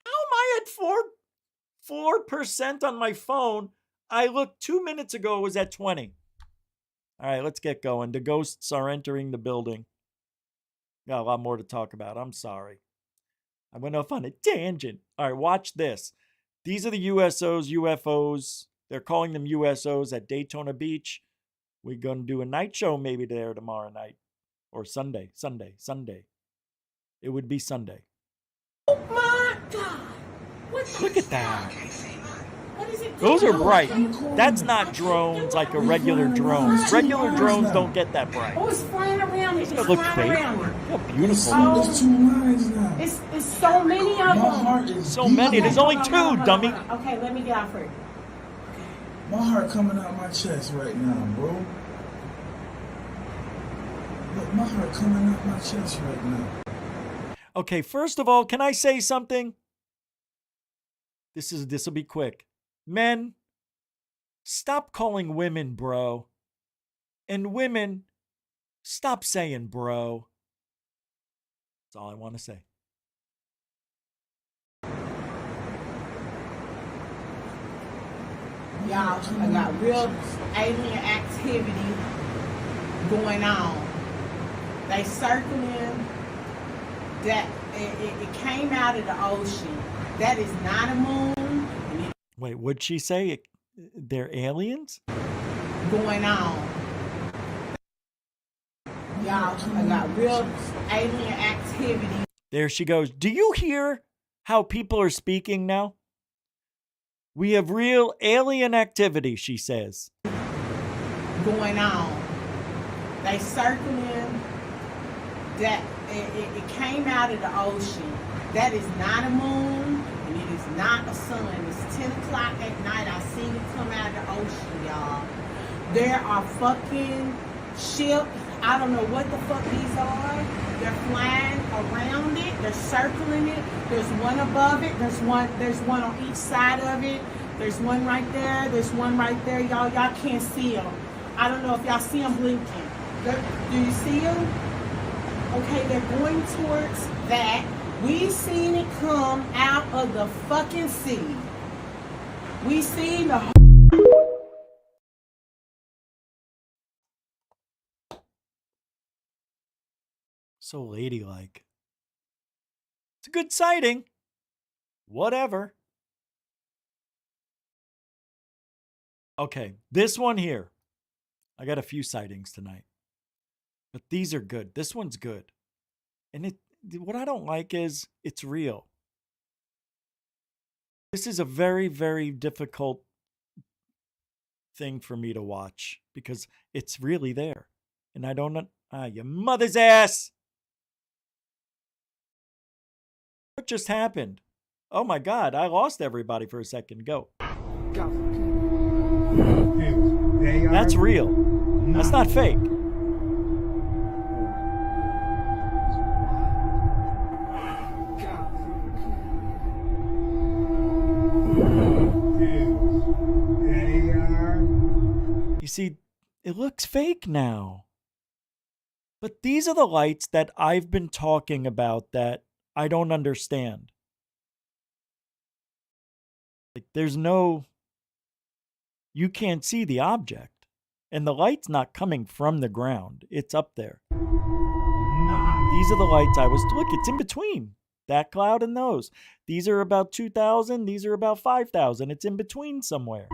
How am I at 4% on my phone? I looked 2 minutes ago, it was at 20. All right, let's get going. The ghosts are entering the building. Got a lot more to talk about. I'm sorry. I went off on a tangent. All right, watch this. These are the UFOs. They're calling them USOs at Daytona Beach. We're going to do a night show maybe there tomorrow night. Or Sunday. It would be Sunday. Oh my God. Look at that. What is it? Those are bright. That's not drones like a regular drone. Regular drones don't get that bright. Oh, it's flying around. It's Look flying fake. around. How beautiful. Oh, There's 2 lines now. it's so many of My them. heart is So many. There's only Hold two, on, hold on, dummy. hold on. Okay, let me get out for you. My heart coming out my chest right now, bro. Look, my heart coming out my chest right now. Okay, first of all, can I say something? This will be quick. Men, stop calling women bro. And women, stop saying bro. That's all I want to say. Y'all, I got real alien activity going on. They circling that it came out of the ocean. That is not a moon. Wait, what'd she say? They're aliens? Going on. Y'all, I got real alien activity. There she goes. Do you hear how people are speaking now? We have real alien activity, she says. Going on. They circling that it came out of the ocean. That is not a moon, and it is not a sun. It's 10 o'clock at night. I seen it come out of the ocean, y'all. There are fucking ships. I don't know what the fuck these are. They're flying around it. They're circling it. There's one above it. There's one on each side of it. There's one right there. There's one right there. Y'all can't see them. I don't know if y'all see them blinking. Do you see them? Okay, they're going towards that. We seen it come out of the fucking sea. We seen the So ladylike. It's a good sighting. Whatever. Okay, this one here. I got a few sightings tonight. But these are good. This one's good. And what I don't like is it's real. This is a very, very difficult thing for me to watch because it's really there. And I don't know. Your mother's ass. What just happened? Oh my God, I lost everybody for a second. Go. That's real. That's not fake. You see, it looks fake now. But these are the lights that I've been talking about that I don't understand. Like, you can't see the object. And the light's not coming from the ground. It's up there. These are the lights look, it's in between that cloud and those. These are about 2,000. These are about 5,000. It's in between somewhere.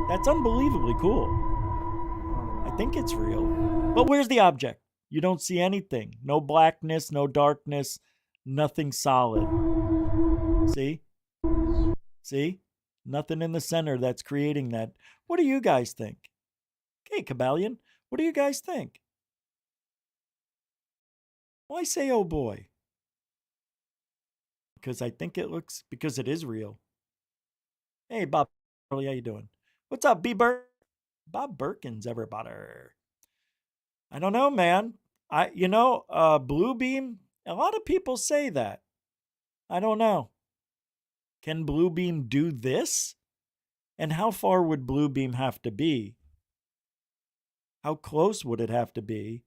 That's unbelievably cool. I think it's real. But where's the object? You don't see anything. No blackness, no darkness, nothing solid. See? See? Nothing in the center that's creating that. What do you guys think? Okay, Cabellion, what do you guys think? Why say, oh boy? because I think it looks, because it is real. Hey, Bob, how you doing? What's up, B-Bur? Bob Birkins, everybody. I don't know, man. Blue beam, a lot of people say that. I don't know. Can blue beam do this? And how far would blue beam have to be? How close would it have to be?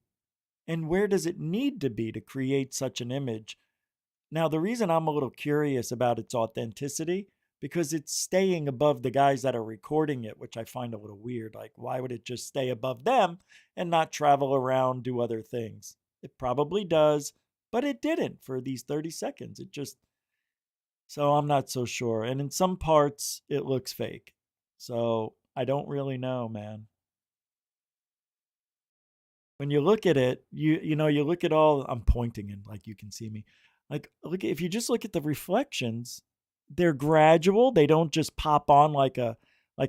And where does it need to be to create such an image? Now, the reason I'm a little curious about its authenticity, because it's staying above the guys that are recording it, which I find a little weird. Like, why would it just stay above them and not travel around, do other things? It probably does, but it didn't for these 30 seconds. So I'm not so sure. And in some parts, it looks fake. So I don't really know, man. When you look at it, you look at all, I'm pointing and like you can see me. Like, if you just look at the reflections, they're gradual. They don't just pop on like a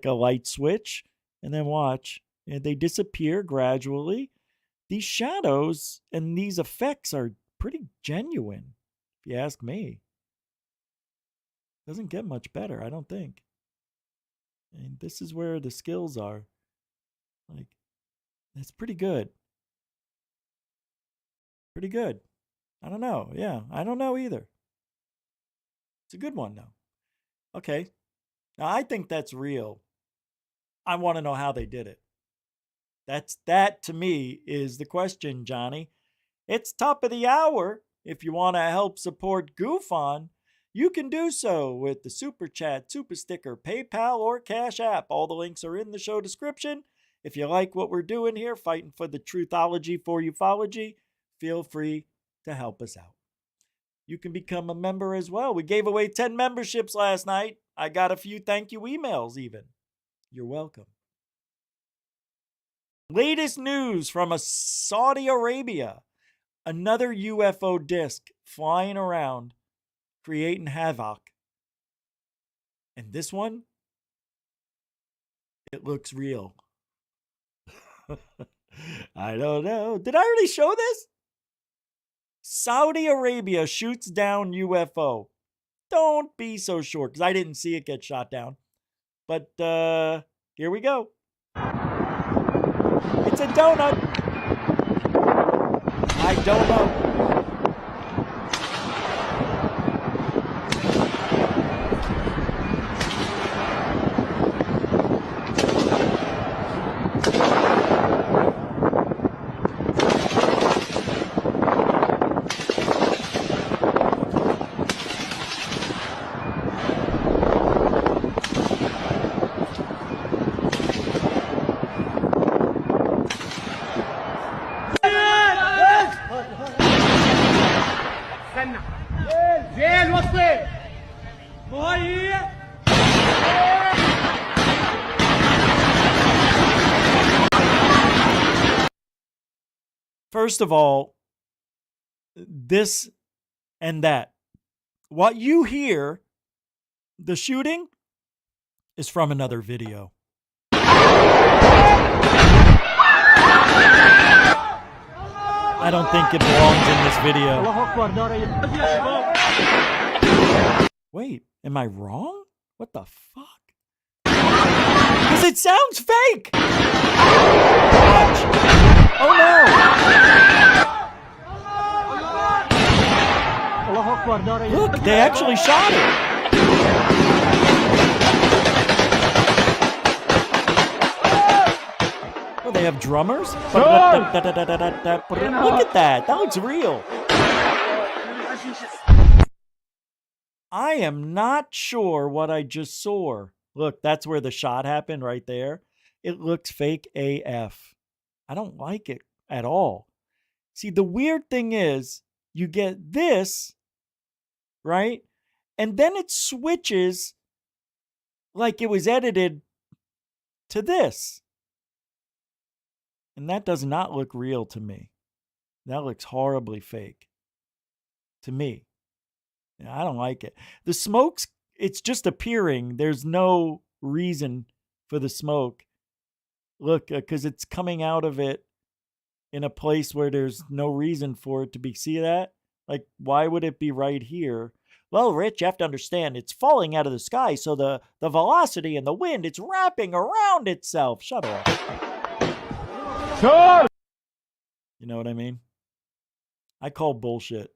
light switch and then watch. And they disappear gradually. These shadows and these effects are pretty genuine, if you ask me. Doesn't get much better, I don't think. And this is where the skills are. Like, that's pretty good. Pretty good. I don't know. Yeah, I don't know either. It's a good one, though. Okay. Now, I think that's real. I want to know how they did it. That, to me, is the question, Johnny. It's top of the hour. If you want to help support GUFON, you can do so with the Super Chat, Super Sticker, PayPal, or Cash App. All the links are in the show description. If you like what we're doing here, fighting for the truthology for ufology, feel free to help us out. You can become a member as well. We gave away 10 memberships last night. I got a few thank you emails even. You're welcome. Latest news from Saudi Arabia. Another UFO disc flying around, creating havoc. And this one, it looks real. I don't know. Did I already show this? Saudi Arabia shoots down UFO. Don't be so sure, because I didn't see it get shot down. But here we go. It's a donut. I don't know. First of all, this and that. What you hear, the shooting, is from another video. I don't think it belongs in this video. Wait, am I wrong? What the fuck? Because it sounds fake! Watch. Oh no! Look, they actually shot it! Oh, they have drummers? Look at that! That looks real! I am not sure what I just saw. Look, that's where the shot happened right there. It looks fake AF. I don't like it at all. See, the weird thing is, you get this, right? And then it switches like it was edited to this. And that does not look real to me. That looks horribly fake to me. I don't like it. The smoke's, it's just appearing. There's no reason for the smoke. Look, because it's coming out of it in a place where there's no reason for it to be. See that? Like, why would it be right here? Well, Rich, you have to understand, it's falling out of the sky, so the velocity and the wind, it's wrapping around itself. Shut up. Sure. You know what I mean? I call bullshit.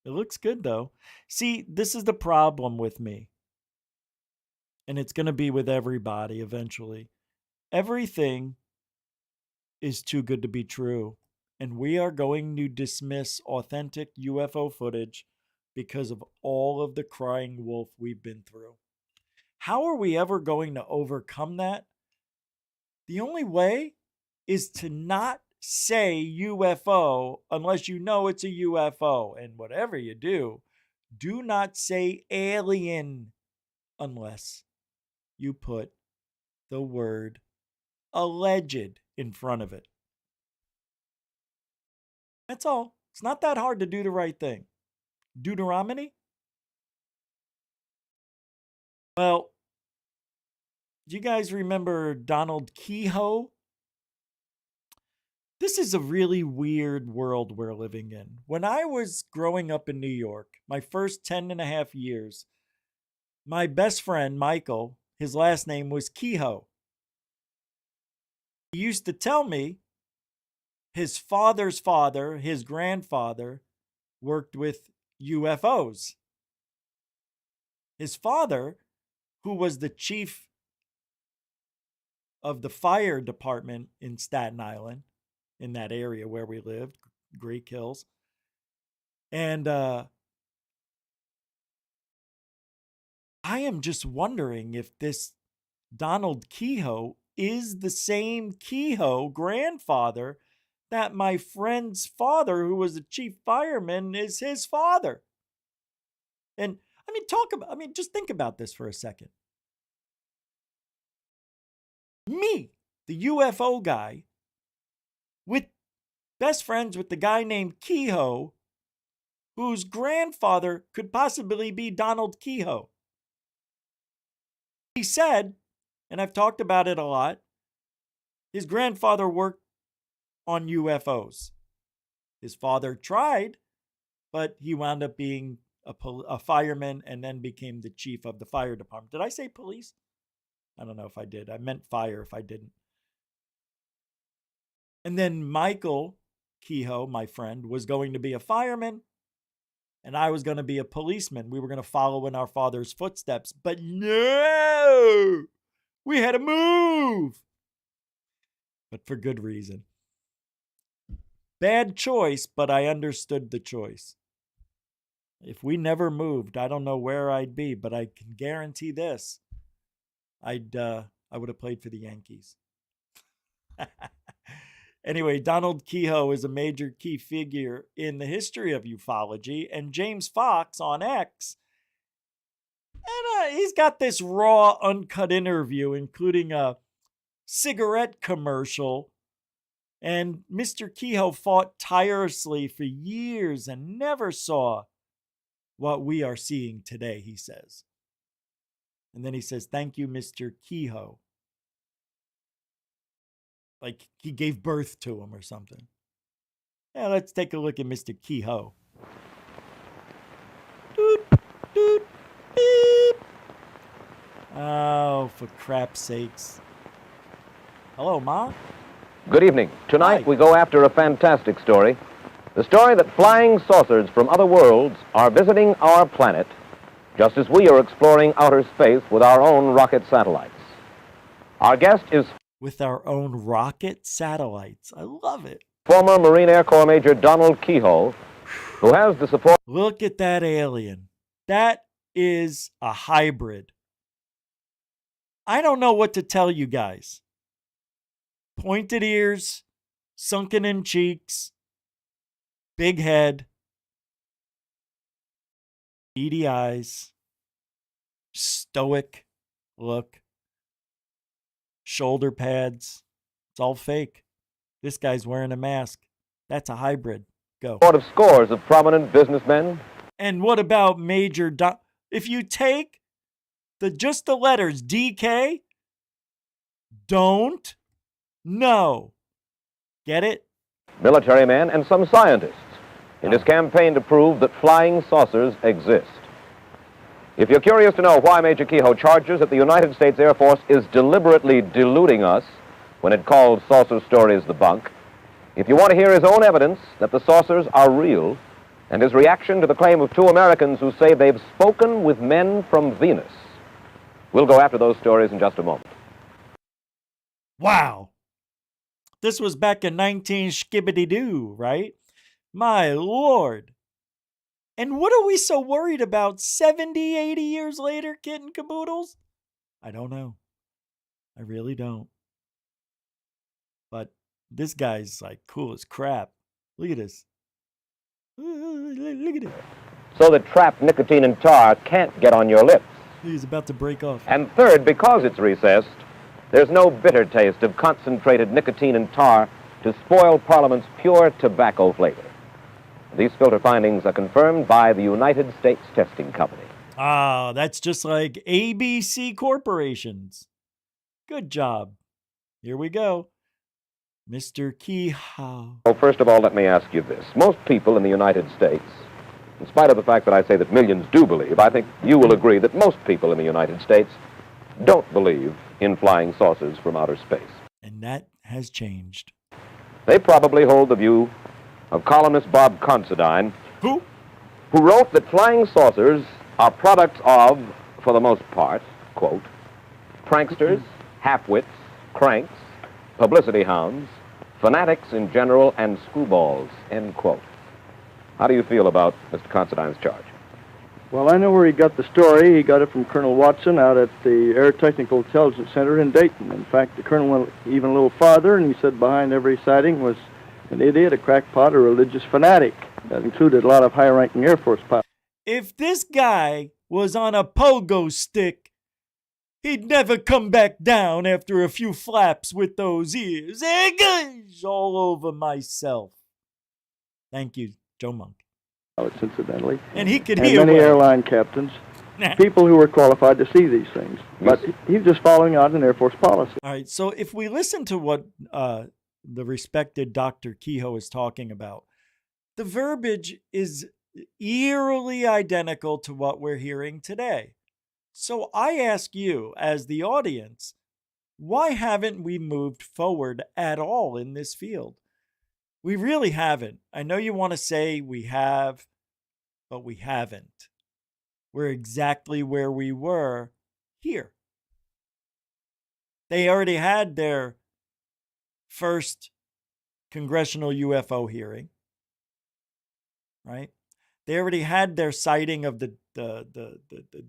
It looks good, though. See, this is the problem with me. And it's going to be with everybody eventually. Everything is too good to be true. And we are going to dismiss authentic UFO footage because of all of the crying wolf we've been through. How are we ever going to overcome that? The only way is to not say UFO unless you know it's a UFO. And whatever you do not say alien unless you put the word alleged in front of it. That's all. It's not that hard to do the right thing. Deuteronomy? Well, do you guys remember Donald Keyhoe? This is a really weird world we're living in. When I was growing up in New York, my first 10 and a half years, my best friend, Michael, his last name was Keyhoe. He used to tell me his father's father, his grandfather, worked with UFOs. His father, who was the chief of the fire department in Staten Island, in that area where we lived, Great Hills. And I am just wondering if this Donald Keyhoe is the same Keyhoe grandfather that my friend's father, who was a chief fireman, is his father. And just think about this for a second. Me, the UFO guy, with best friends with the guy named Keyhoe, whose grandfather could possibly be Donald Keyhoe. He said, and I've talked about it a lot, his grandfather worked on UFOs. His father tried, but he wound up being a fireman and then became the chief of the fire department. Did I say police? I don't know if I did. I meant fire if I didn't. And then Michael Keyhoe, my friend, was going to be a fireman, and I was going to be a policeman. We were going to follow in our father's footsteps. But no! We had to move! But for good reason. Bad choice, but I understood the choice. If we never moved, I don't know where I'd be, but I can guarantee this. I would have played for the Yankees. Anyway, Donald Keyhoe is a major key figure in the history of ufology, and James Fox on X, and he's got this raw, uncut interview, including a cigarette commercial, and Mr. Keyhoe fought tirelessly for years and never saw what we are seeing today, he says. And then he says, "Thank you, Mr. Keyhoe." Like he gave birth to him or something. Yeah, let's take a look at Mr. Keyhoe. Doot, doot, beep. Oh, for crap's sakes. Hello, Ma. Good evening. Tonight Hi. we go after a fantastic story. The story that flying saucers from other worlds are visiting our planet, just as we are exploring outer space with our own rocket satellites. Our guest is With our own rocket satellites. I love it. former Marine Air Corps Major Donald Keyhoe, who has the support... Look at that alien. That is a hybrid. I don't know what to tell you guys. Pointed ears, sunken in cheeks, big head, beady eyes, stoic look, shoulder pads. It's all fake. This guy's wearing a mask. That's a hybrid. Go. of scores of prominent businessmen. And what about Major if you take just the letters DK, don't know. Get it? Military men, and some scientists in his campaign to prove that flying saucers exist. If you're curious to know why Major Keyhoe charges that the United States Air Force is deliberately deluding us when it calls saucer stories the bunk, if you want to hear his own evidence that the saucers are real, and his reaction to the claim of two Americans who say they've spoken with men from Venus, we'll go after those stories in just a moment. Wow. This was back in 19-skibbity-doo, right? My Lord. And what are we so worried about 70, 80 years later, kit and caboodles? I don't know. I really don't. But this guy's like cool as crap. Look at this. Look at it. So that trapped nicotine and tar can't get on your lips. He's about to break off. And third, because it's recessed, there's no bitter taste of concentrated nicotine and tar to spoil Parliament's pure tobacco flavor. These filter findings are confirmed by the United States Testing Company. Ah, that's just like ABC corporations. Good job. Here we go. Mr. Keyhoe. Well, first of all, let me ask you this. Most people in the United States, in spite of the fact that I say that millions do believe, I think you will agree that most people in the United States don't believe in flying saucers from outer space. And that has changed. They probably hold the view of columnist Bob Considine, who wrote that flying saucers are products of, for the most part, quote, pranksters, half-wits, cranks, publicity hounds, fanatics in general, and screwballs, end quote. How do you feel about Mr. Considine's charge? Well, I know where he got the story. He got it from Colonel Watson out at the Air Technical Intelligence Center in Dayton. In fact, the colonel went even a little farther, and he said behind every sighting was an idiot, a crackpot, a religious fanatic. That included a lot of high-ranking Air Force pilots. If this guy was on a pogo stick, he'd never come back down after a few flaps with those ears. All over myself. Thank you, Joe Monk. Incidentally. And he could and hear many well. airline captains, people who were qualified to see these things. But he's just following out an Air Force policy. All right, so if we listen to what the respected Dr. Keyhoe is talking about, the verbiage is eerily identical to what we're hearing today. So I ask you, as the audience, why haven't we moved forward at all in this field? We really haven't. I know you want to say we have, but we haven't. We're exactly where we were here. They already had their first congressional UFO hearing, right? They already had their sighting of the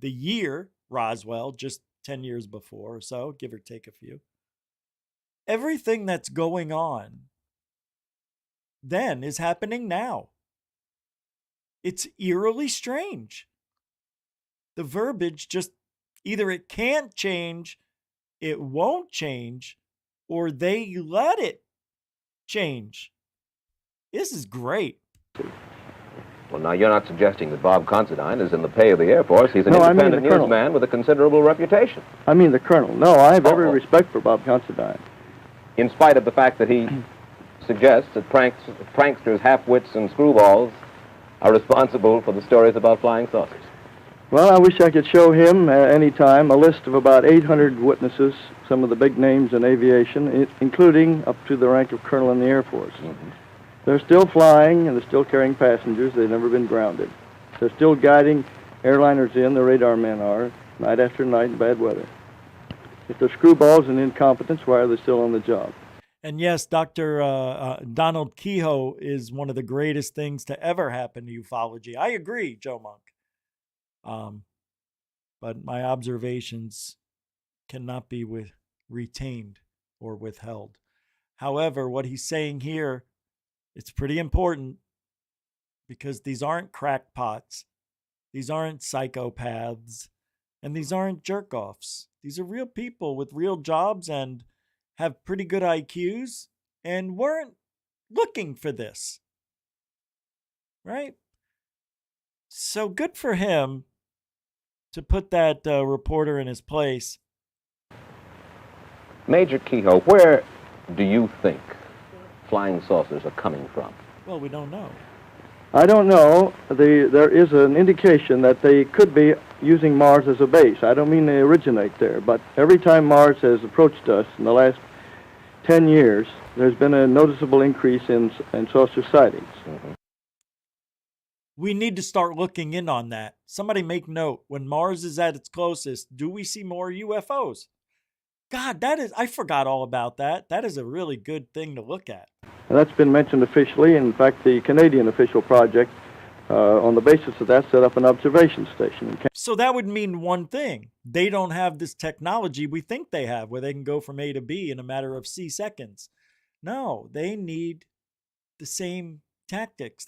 year Roswell just 10 years before or so, give or take a few. Everything that's going on then is happening now. It's eerily strange. The verbiage just either it can't change, it won't change, or they let it change. This is great. Well, now, you're not suggesting that Bob Considine is in the pay of the Air Force. He's an independent newsman with a considerable reputation. I mean the colonel. No, I have every respect for Bob Considine. In spite of the fact that he suggests that pranksters, half-wits, and screwballs are responsible for the stories about flying saucers. Well, I wish I could show him any time a list of about 800 witnesses, some of the big names in aviation, including up to the rank of colonel in the Air Force. Mm-hmm. They're still flying, and they're still carrying passengers. They've never been grounded. They're still guiding airliners in, the radar men are, night after night in bad weather. If they're screwballs and incompetents, why are they still on the job? And yes, Dr. Donald Keyhoe is one of the greatest things to ever happen to ufology. I agree, Joe Monk. But my observations cannot be retained or withheld. However, what he's saying here, it's pretty important because these aren't crackpots, these aren't psychopaths, and these aren't jerk-offs. These are real people with real jobs and have pretty good IQs and weren't looking for this, right? So good for him to put that reporter in his place. Major Keyhoe, where do you think flying saucers are coming from? Well, we don't know. I don't know. There is an indication that they could be using Mars as a base. I don't mean they originate there, but every time Mars has approached us in the last 10 years, there's been a noticeable increase in saucer sightings. We need to start looking in on that. Somebody make note. When Mars is at its closest, do we see more UFOs? God, I forgot all about that. That is a really good thing to look at. And that's been mentioned officially. In fact, the Canadian official project, on the basis of that, set up an observation station. So that would mean one thing. They don't have this technology we think they have, where they can go from A to B in a matter of C seconds. No, they need the same tactics.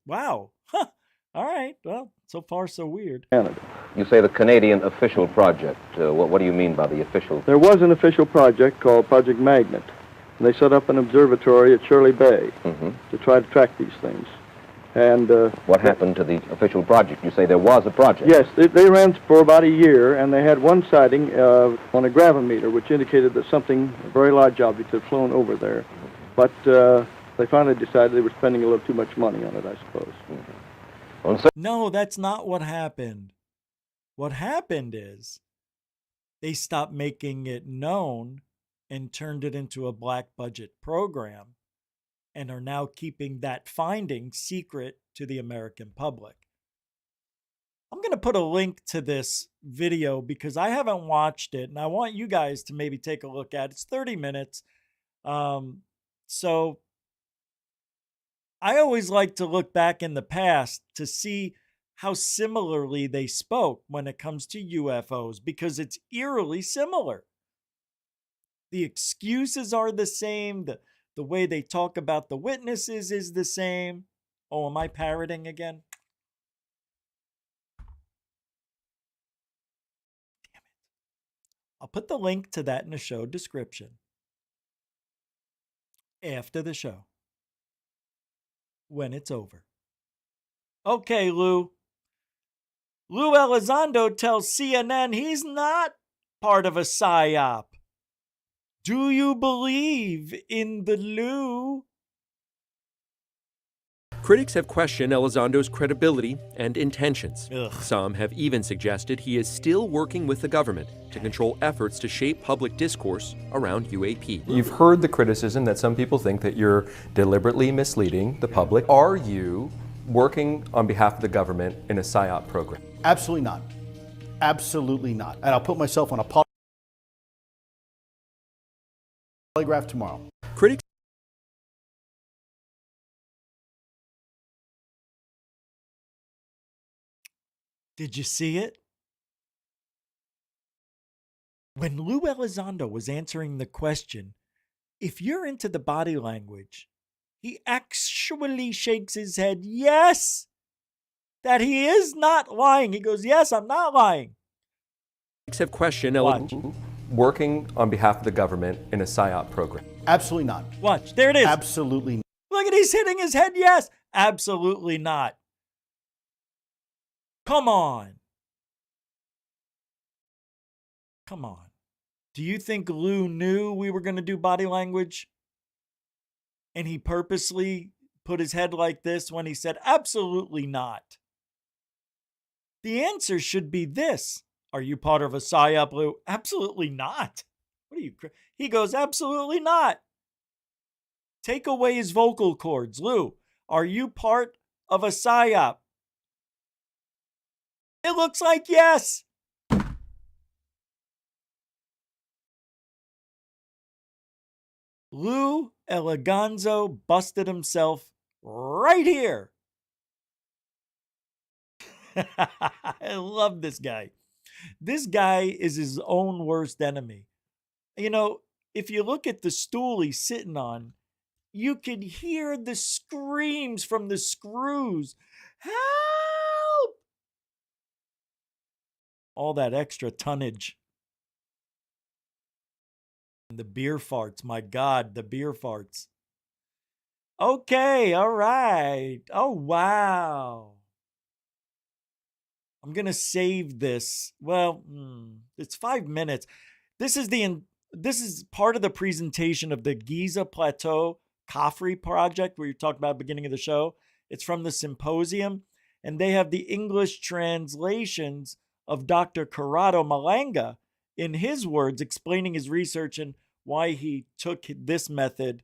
Wow. Huh. All right. Well, so far so weird. Canada. You say the Canadian official project. What do you mean by the official? There was an official project called Project Magnet. And they set up an observatory at Shirley Bay to try to track these things. And what happened to the official project? You say there was a project. Yes, they ran for about a year, and they had one sighting on a gravimeter, which indicated that something, a very large object, had flown over there. But they finally decided they were spending a little too much money on it, I suppose. No, that's not what happened. What happened is they stopped making it known and turned it into a black budget program, and are now keeping that finding secret to the American public. I'm going to put a link to this video because I haven't watched it, and I want you guys to maybe take a look at it. It's 30 minutes. So I always like to look back in the past to see how similarly they spoke when it comes to UFOs, because it's eerily similar. The excuses are the same. The way they talk about the witnesses is the same. Oh, am I parroting again? Damn it. I'll put the link to that in the show description after the show, when it's over. Okay, Lou. Lou Elizondo tells CNN he's not part of a PSYOP. Do you believe in the Lou? Critics have questioned Elizondo's credibility and intentions. Ugh. Some have even suggested he is still working with the government to control efforts to shape public discourse around UAP. You've heard the criticism that some people think that you're deliberately misleading the public. Are you working on behalf of the government in a PSYOP program? Absolutely not. Absolutely not. And I'll put myself on a polygraph tomorrow. Critics. Did you see it? When Lou Elizondo was answering the question, if you're into the body language, he actually shakes his head, yes, that he is not lying. He goes, yes, I'm not lying. Critics have questioned working on behalf of the government in a PSYOP program. Absolutely not. Watch, there it is. Absolutely not. Look at, he's hitting his head, yes. Absolutely not. Come on. Come on. Do you think Lou knew we were going to do body language? And he purposely put his head like this when he said, absolutely not. The answer should be this. Are you part of a PSYOP, Lou? Absolutely not. What are you? He goes, absolutely not. Take away his vocal cords. Lou, are you part of a PSYOP? It looks like yes. Lou Elizondo busted himself right here. I love this guy. This guy is his own worst enemy. You know, if you look at the stool he's sitting on, you can hear the screams from the screws. Help! All that extra tonnage. And the beer farts. My God, the beer farts. Okay, all right. Oh, wow. I'm going to save this. Well, it's 5 minutes. This is part of the presentation of the Giza Plateau Coffery project where you talked about at the beginning of the show. It's from the symposium, and they have the English translations of Dr. Corrado Malanga in his words, explaining his research and why he took this method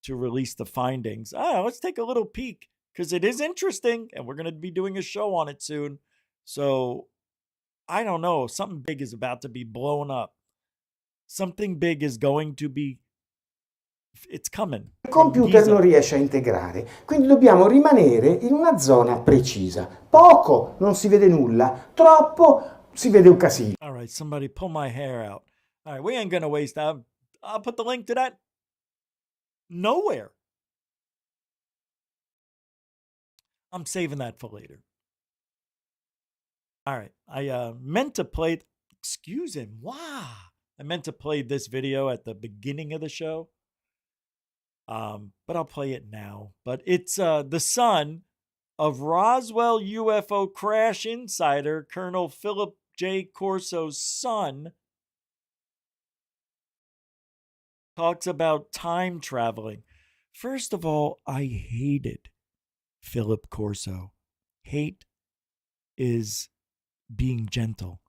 to release the findings. Let's take a little peek because it is interesting and we're going to be doing a show on it soon. So I don't know. Something big is about to be blown up. Something big is going to be... It's coming. Il computer non riesce a integrare, quindi dobbiamo rimanere in una zona precisa. Poco, non si vede nulla. Troppo, si vede un casino. All right, somebody pull my hair out. All right, we ain't going to waste time. I'll put the link to that nowhere. I'm saving that for later. All right, I meant to play... Excuse him. Wow. I meant to play this video at the beginning of the show. But I'll play it now. But it's the son of Roswell UFO crash insider, Colonel Philip J. Corso's son, talks about time traveling. First of all, I hated Philip Corso. Hate is being gentle.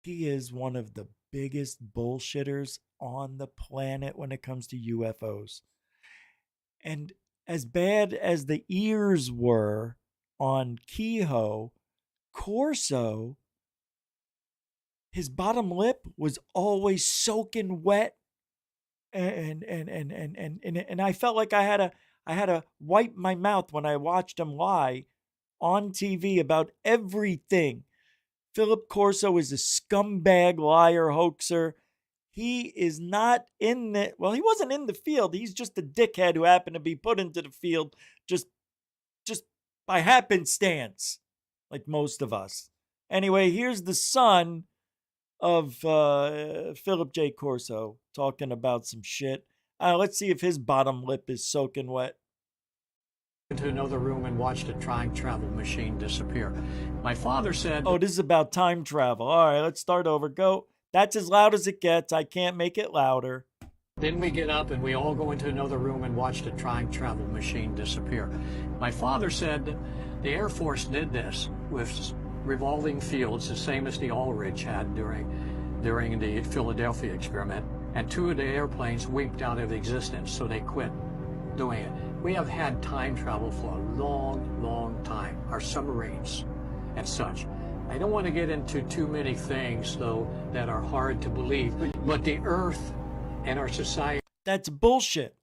He is one of the biggest bullshitters on the planet when it comes to UFOs. And as bad as the ears were on Keyhoe, Corso, his bottom lip was always soaking wet, and I felt like I had to wipe my mouth when I watched him lie on TV about everything. Philip Corso is a scumbag, liar, hoaxer. He is not in the... Well, he wasn't in the field. He's just a dickhead who happened to be put into the field just by happenstance, like most of us. Anyway, here's the son of Philip J. Corso talking about some shit. Let's see if his bottom lip is soaking wet. Into another room and watched a time travel machine disappear. My father said... Oh, this is about time travel. All right, let's start over. Go. That's as loud as it gets. I can't make it louder. Then we get up and we all go into another room and watched a time travel machine disappear. My father said the Air Force did this with revolving fields, the same as the Aldrich had during the Philadelphia experiment. And 2 of the airplanes winked out of existence, so they quit doing it. We have had time travel for a long, long time, our submarines and such. I don't want to get into too many things, though, that are hard to believe, but the Earth and our society... That's bullshit.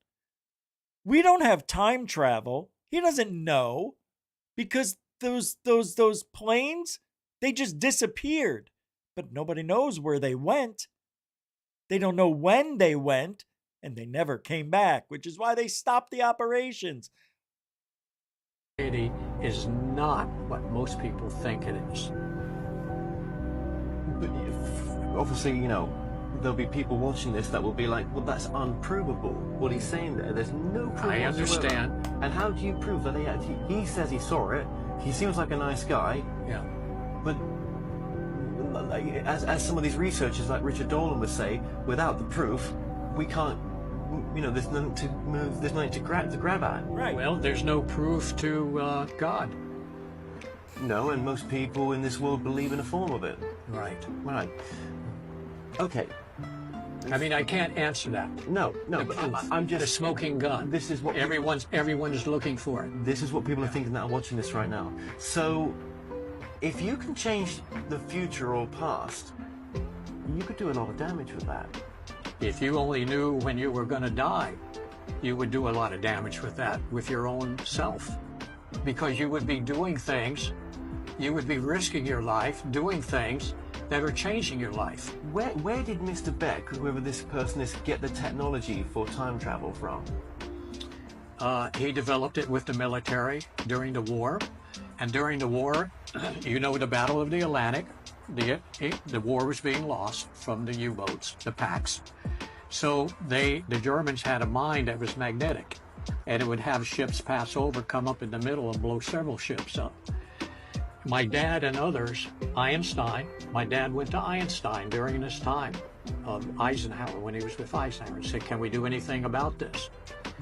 We don't have time travel. He doesn't know, because those planes, they just disappeared. But nobody knows where they went. They don't know when they went. And they never came back, which is why they stopped the operations. Is not what most people think it is. But obviously, you know, there'll be people watching this that will be like, well, that's unprovable. What he's saying there's no proof. I understand. Whatsoever. And how do you prove that he says he saw it? He seems like a nice guy. Yeah. But as some of these researchers, like Richard Dolan would say, without the proof, we can't. You know, there's nothing to move. There's nothing to grab at. Right. Well, there's no proof to God. No, and most people in this world believe in a form of it. Right. Right. Okay. I mean, I can't answer that. No. But I'm just the smoking gun. This is what everyone's looking for it. This is what people are thinking that are watching this right now. So, if you can change the future or past, you could do a lot of damage with that. If you only knew when you were going to die, you would do a lot of damage with that, with your own self. Because you would be doing things, you would be risking your life, doing things that are changing your life. Where did Mr. Beck, whoever this person is, get the technology for time travel from? He developed it with the military during the war. And during the war, you know, the Battle of the Atlantic, the war was being lost from the U-boats, the packs. So the Germans had a mine that was magnetic, and it would have ships pass over, come up in the middle, and blow several ships up. My dad and others, Einstein, my dad went to Einstein during this time of Eisenhower, when he was with Eisenhower, and said, can we do anything about this?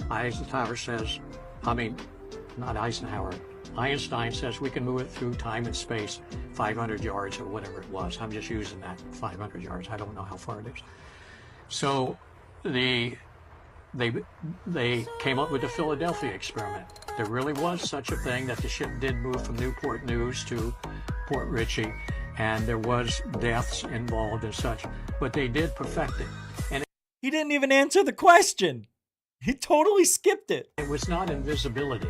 Eisenhower says, not Eisenhower, Einstein says we can move it through time and space 500 yards or whatever it was. I'm just using that 500 yards. I don't know how far it is. So they came up with the Philadelphia experiment. There really was such a thing, that the ship did move from Newport News to Port Richey, and there was deaths involved and such, but they did perfect it. And he didn't even answer the question. He totally skipped it. It was not invisibility.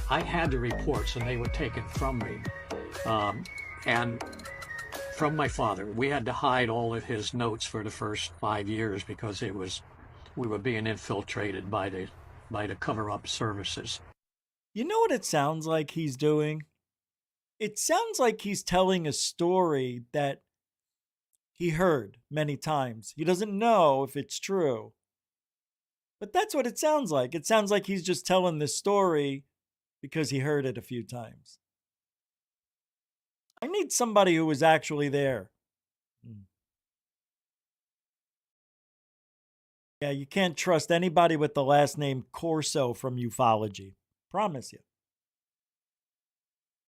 I had the reports, and they were taken from me. And from my father. We had to hide all of his notes for the first 5 years because we were being infiltrated by the cover-up services. You know what it sounds like he's doing? It sounds like he's telling a story that he heard many times. He doesn't know if it's true. But that's what it sounds like. It sounds like he's just telling this story because he heard it a few times. I need somebody who was actually there. Yeah, you can't trust anybody with the last name Corso from ufology. Promise you.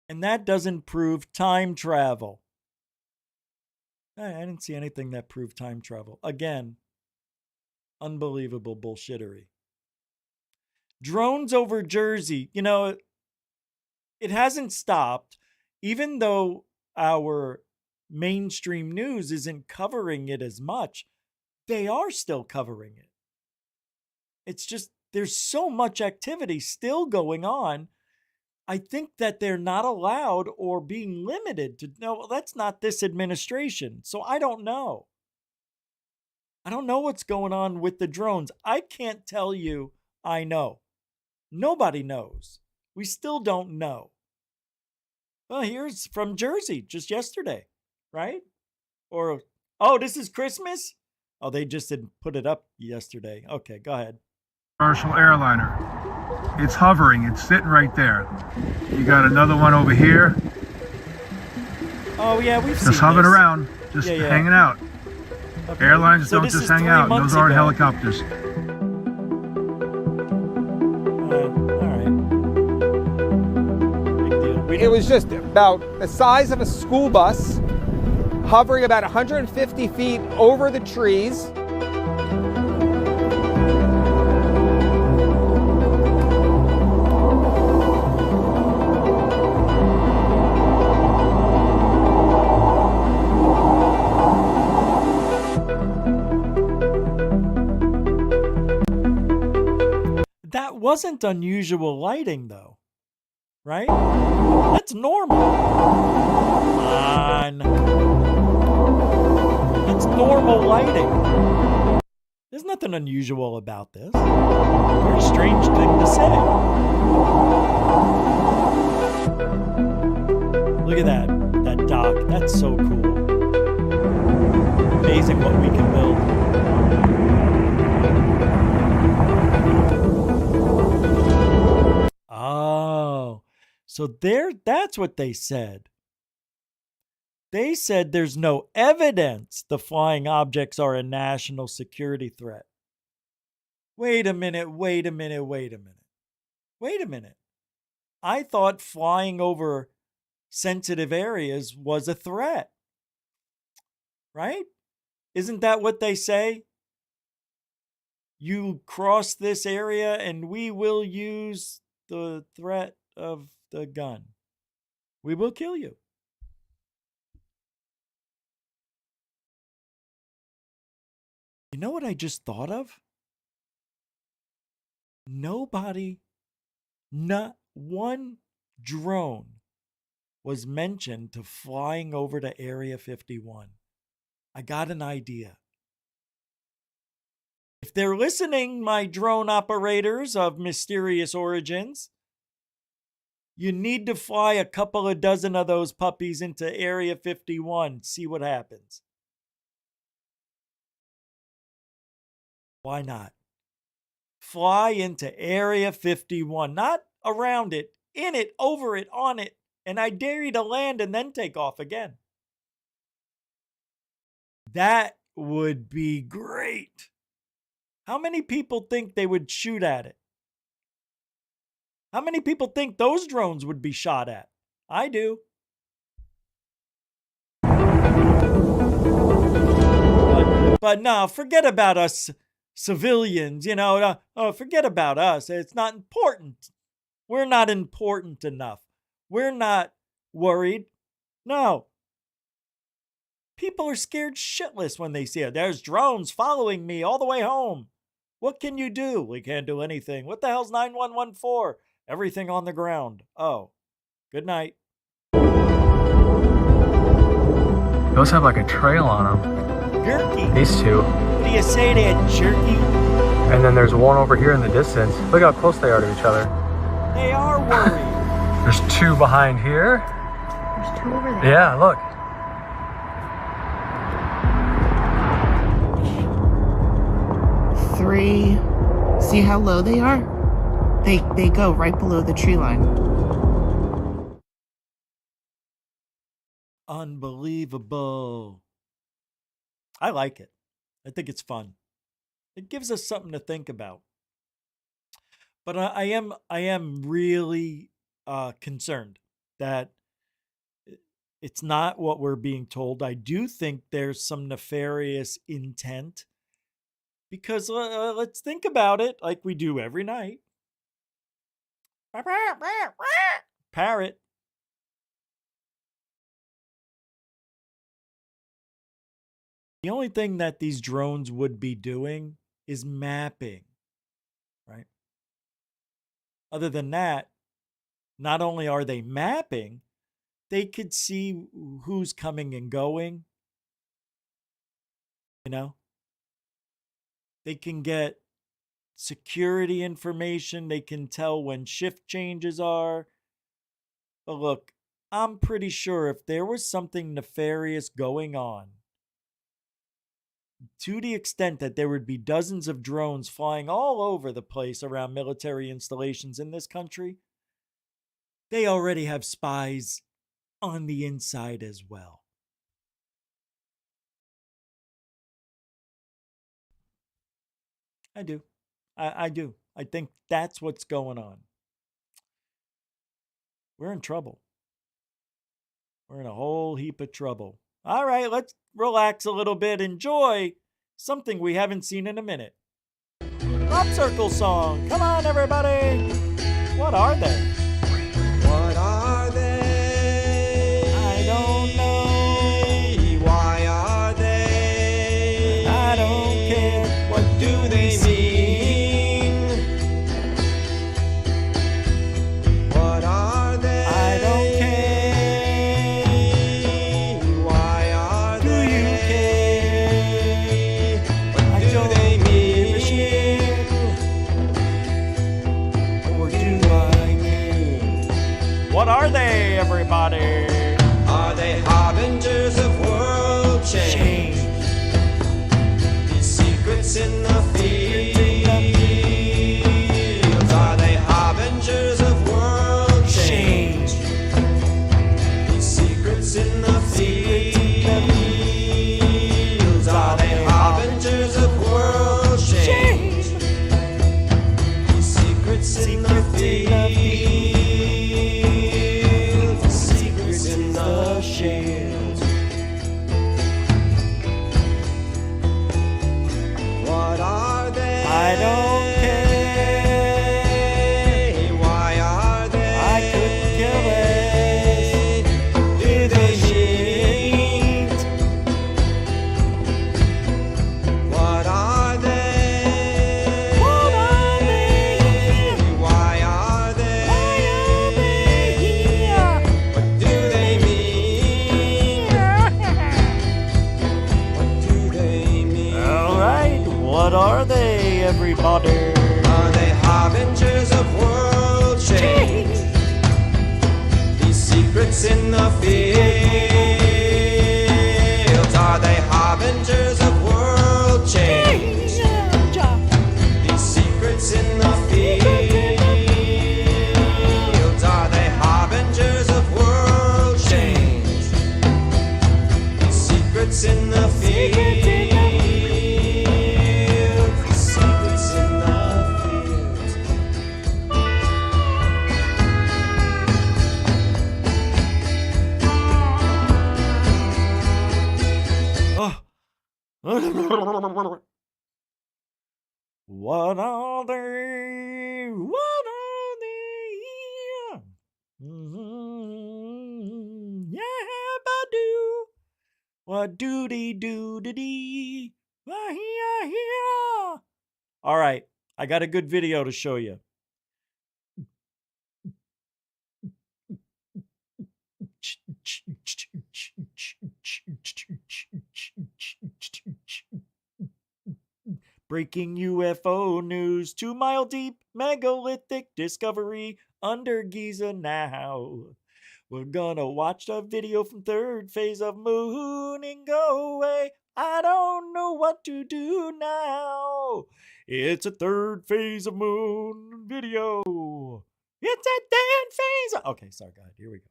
And that doesn't prove time travel. I didn't see anything that proved time travel. Again, unbelievable bullshittery. Drones over Jersey. You know, it hasn't stopped, even though our mainstream news isn't covering it as much. They are still covering it. It's just there's so much activity still going on. I think that they're not allowed or being limited to, no, well, that's not this administration. So I don't know. I don't know what's going on with the drones. I can't tell you I know. Nobody knows. We still don't know. Well, here's from Jersey just yesterday, right? Or, oh, this is Christmas? Oh, they just didn't put it up yesterday. Okay, go ahead. Commercial airliner. It's hovering. It's sitting right there. You got another one over here. Oh, yeah, we've seen just hovering this. around, just hanging out. Okay. Airlines so don't just hang out. Those aren't helicopters. It was just about the size of a school bus, hovering about 150 feet over the trees. That wasn't unusual lighting, though. Right? That's normal. Come on. That's normal lighting. There's nothing unusual about this. Very strange thing to say. Look at that dock. That's so cool. Amazing what we can build. Oh. So that's what they said. They said there's no evidence the flying objects are a national security threat. Wait a minute. I thought flying over sensitive areas was a threat. Right? Isn't that what they say? You cross this area and we will use the threat of the gun. We will kill you. You know what I just thought of? Not one drone was mentioned to flying over to Area 51. I got an idea. If they're listening, my drone operators of mysterious origins, you need to fly a couple of dozen of those puppies into Area 51. See what happens. Why not? Fly into Area 51. Not around it, in it, over it, on it. And I dare you to land and then take off again. That would be great. How many people think they would shoot at it? How many people think those drones would be shot at? I do. But no, forget about us civilians, forget about us. It's not important. We're not important enough. We're not worried. No. People are scared shitless when they see it. There's drones following me all the way home. What can you do? We can't do anything. What the hell's 911 for? Everything on the ground. Oh, good night. Those have like a trail on them. Jerky. These two. What do you say to it, jerky? And then there's one over here in the distance. Look how close they are to each other. They are worried. There's two behind here. There's two over there. Yeah, look. Three. See how low they are? They go right below the tree line. Unbelievable. I like it. I think it's fun. It gives us something to think about. But I am really concerned that it's not what we're being told. I do think there's some nefarious intent. Because let's think about it like we do every night. Parrot. The only thing that these drones would be doing is mapping, right? Other than that, not only are they mapping, they could see who's coming and going. They can get security information. They can tell when shift changes are. But look, I'm pretty sure if there was something nefarious going on, to the extent that there would be dozens of drones flying all over the place around military installations in this country, they already have spies on the inside as well. I do. I do. I think that's what's going on. We're in trouble. We're in a whole heap of trouble. All right, let's relax a little bit. Enjoy something we haven't seen in a minute. Crop circle song. Come on, everybody. What are they? What are they? I don't know. Why are they? I don't care. What do they mean? What are they? I don't care. Why are Do they? you care? What I do don't they give a mean? shit. Or do I care? What are they, everybody? Are they harbingers of world change? These secrets in the fields. Are they harbingers of world change? These secrets in the fields. Are they harbingers of world change? These secrets in the fields. Secrets in the shields. What are they? I don't care. Why are they? I couldn't care less. Do they mean? What are they? What are they? Why are they? Here. What do they mean? What do they mean? All right, what are they, everybody? Are they harbingers of world change? These secrets in the fields. Are they harbingers of world change? These secrets in the fields. Are they harbingers of world change? These secrets in the fields. Secrets in the fields. What are they? What are they? Yeah, ba-doo. What do-dee-do-dee-dee? All right, I got a good video to show you. Breaking UFO news, 2 mile deep megalithic discovery under Giza now. We're gonna watch the video from third phase of moon and go away. I don't know what to do now. It's a third phase of moon video. It's a third phase. Okay, sorry, guys. Here we go.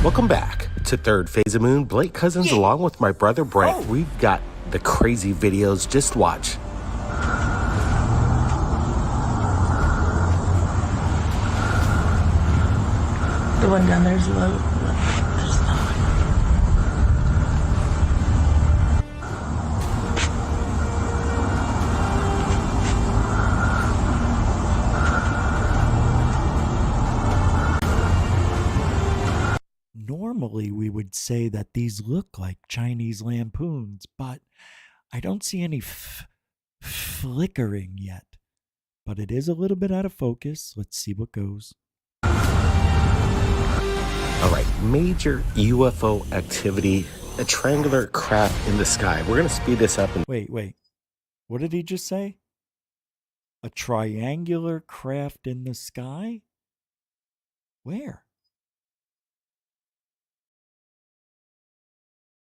Welcome back to Third Phase of Moon. Blake Cousins along with my brother Brent. We've got the crazy videos. Just watch. The one down there's low. Normally, we would say that these look like Chinese lampoons, but I don't see any flickering yet. But it is a little bit out of focus. Let's see what goes. All right, major UFO activity, a triangular craft in the sky. We're going to speed this up. Wait. What did he just say? A triangular craft in the sky? Where?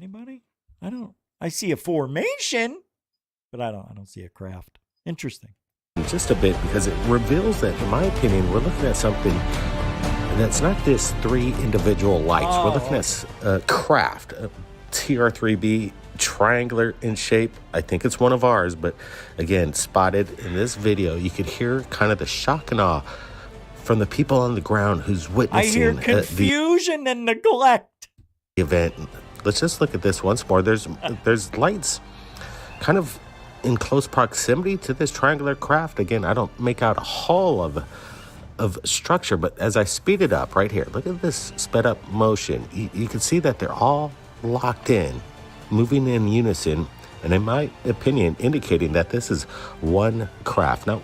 Anybody? I see a formation, but I don't see a craft. Interesting. Just a bit, because it reveals that, in my opinion, we're looking at something that's not this 3 individual lights. We're looking at a craft, a TR-3B, triangular in shape. I think it's one of ours, but again, spotted in this video. You could hear kind of the shock and awe from the people on the ground who's witnessing I hear confusion and neglect. The event. Let's just look at this once more. There's lights kind of in close proximity to this triangular craft. Again, I don't make out a hull of structure, but as I speed it up right here, look at this sped up motion. You can see that they're all locked in, moving in unison, and in my opinion, indicating that this is one craft. Now,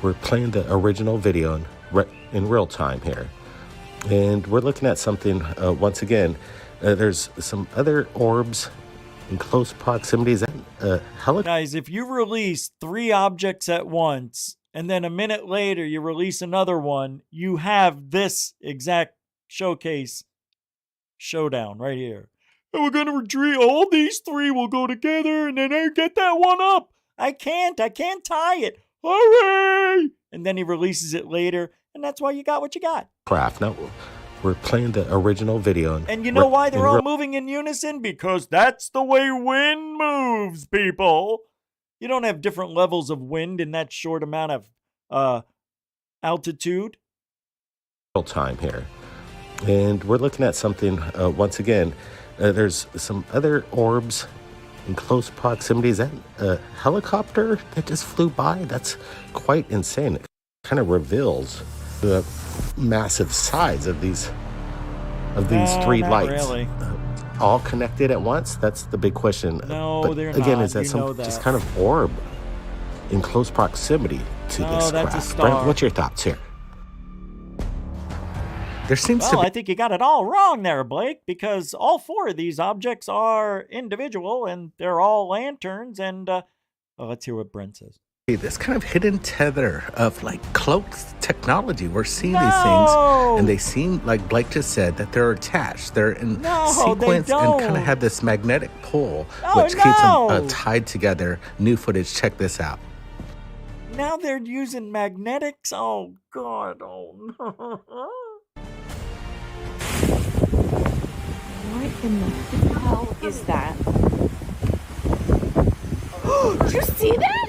we're playing the original video in real time here, and we're looking at something, once again, there's some other orbs in close proximity. Is that a helicopter? Guys, if you release 3 objects at once, and then a minute later you release another one, you have this exact showcase showdown right here. And we're going to retreat. All these 3 will go together, and then I get that one up. I can't tie it. Hooray! And then he releases it later, and that's why you got what you got. Craft. Now, we're playing the original video. And you know why they're all moving in unison? Because that's the way wind moves, people. You don't have different levels of wind in that short amount of altitude. Real time here. And we're looking at something, once again, there's some other orbs in close proximity. Is that a helicopter that just flew by? That's quite insane. It kind of reveals the massive size of these 3 lights. Really. All connected at once? That's the big question. No, but they're again, not. is that You know some that. just kind of orb in close proximity to this that's a craft? star. Brent, what's your thoughts here? There seems to be... I think you got it all wrong there, Blake, because all 4 of these objects are individual, and they're all lanterns, and let's hear what Brent says. This kind of hidden tether of like cloaked technology. We're seeing these things, and they seem, like Blake just said, that they're attached. They're in sequence and kind of have this magnetic pull, which keeps them tied together. New footage. Check this out. Now they're using magnetics. Oh God! Oh no! What in the hell is that? Did you see that?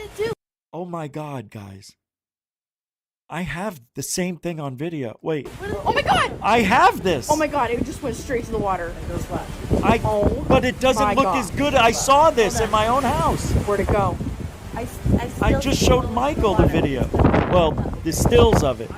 Oh my God, guys. I have the same thing on video. Wait. Oh my God! I have this. Oh my God! It just went straight to the water. But it doesn't look as good. I saw this in my own house. Where'd it go? I just showed Michael the video. Well, the stills of it.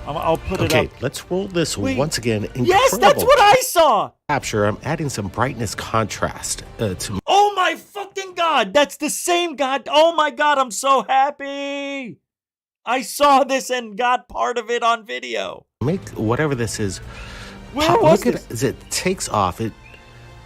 I'll put it up. Okay, let's roll this once again. Yes, that's what I saw. Capture. I'm adding some brightness contrast to. Oh my fucking God! That's the same God. Oh my God! I'm so happy. I saw this and got part of it on video. Make whatever this is. Where was look this? at it as it takes off. It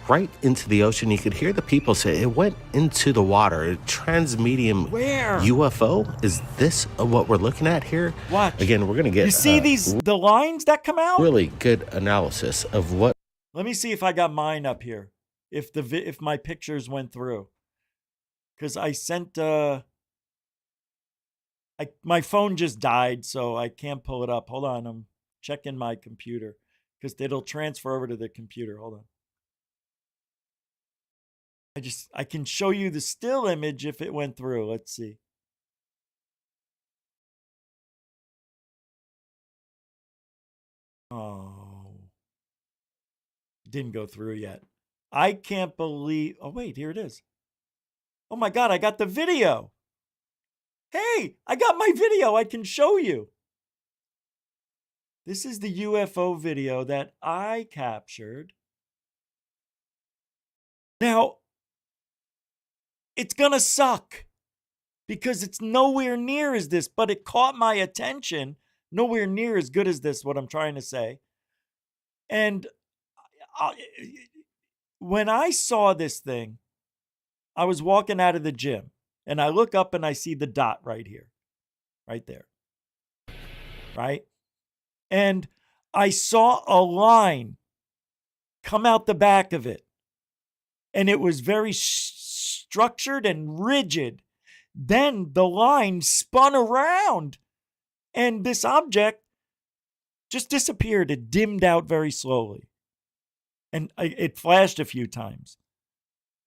right into the ocean. You could hear the people say it went into the water. A transmedium Where? UFO. Is this what we're looking at here? Watch. Again, we're gonna get. You see the lines that come out? Really good analysis of what. Let me see if I got mine up here. If my pictures went through, because I sent. My phone just died, so I can't pull it up. Hold on, I'm checking my computer because it'll transfer over to the computer. Hold on. I can show you the still image if it went through. Let's see. Oh, didn't go through yet. I can't believe. Oh wait, here it is. Oh my God, I got the video. Hey, I got my video. I can show you. This is the UFO video that I captured. Now, it's gonna suck because it's nowhere near as this, but it caught my attention. Nowhere near as good as this, what I'm trying to say. And when I saw this thing, I was walking out of the gym. And I look up and I see the dot right here, right there, right? And I saw a line come out the back of it. And it was very structured and rigid. Then the line spun around and this object just disappeared. It dimmed out very slowly. And it flashed a few times.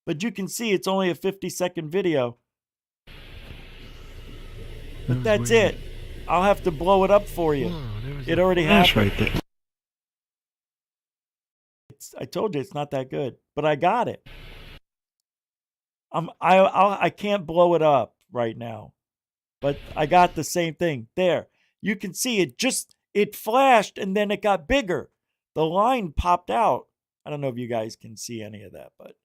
But you can see it's only a 50-second video. But that's it. I'll have to blow it up for you. It already happened. Right there. I told you it's not that good, but I got it. I can't blow it up right now, but I got the same thing there. You can see it flashed and then it got bigger. The line popped out. I don't know if you guys can see any of that, but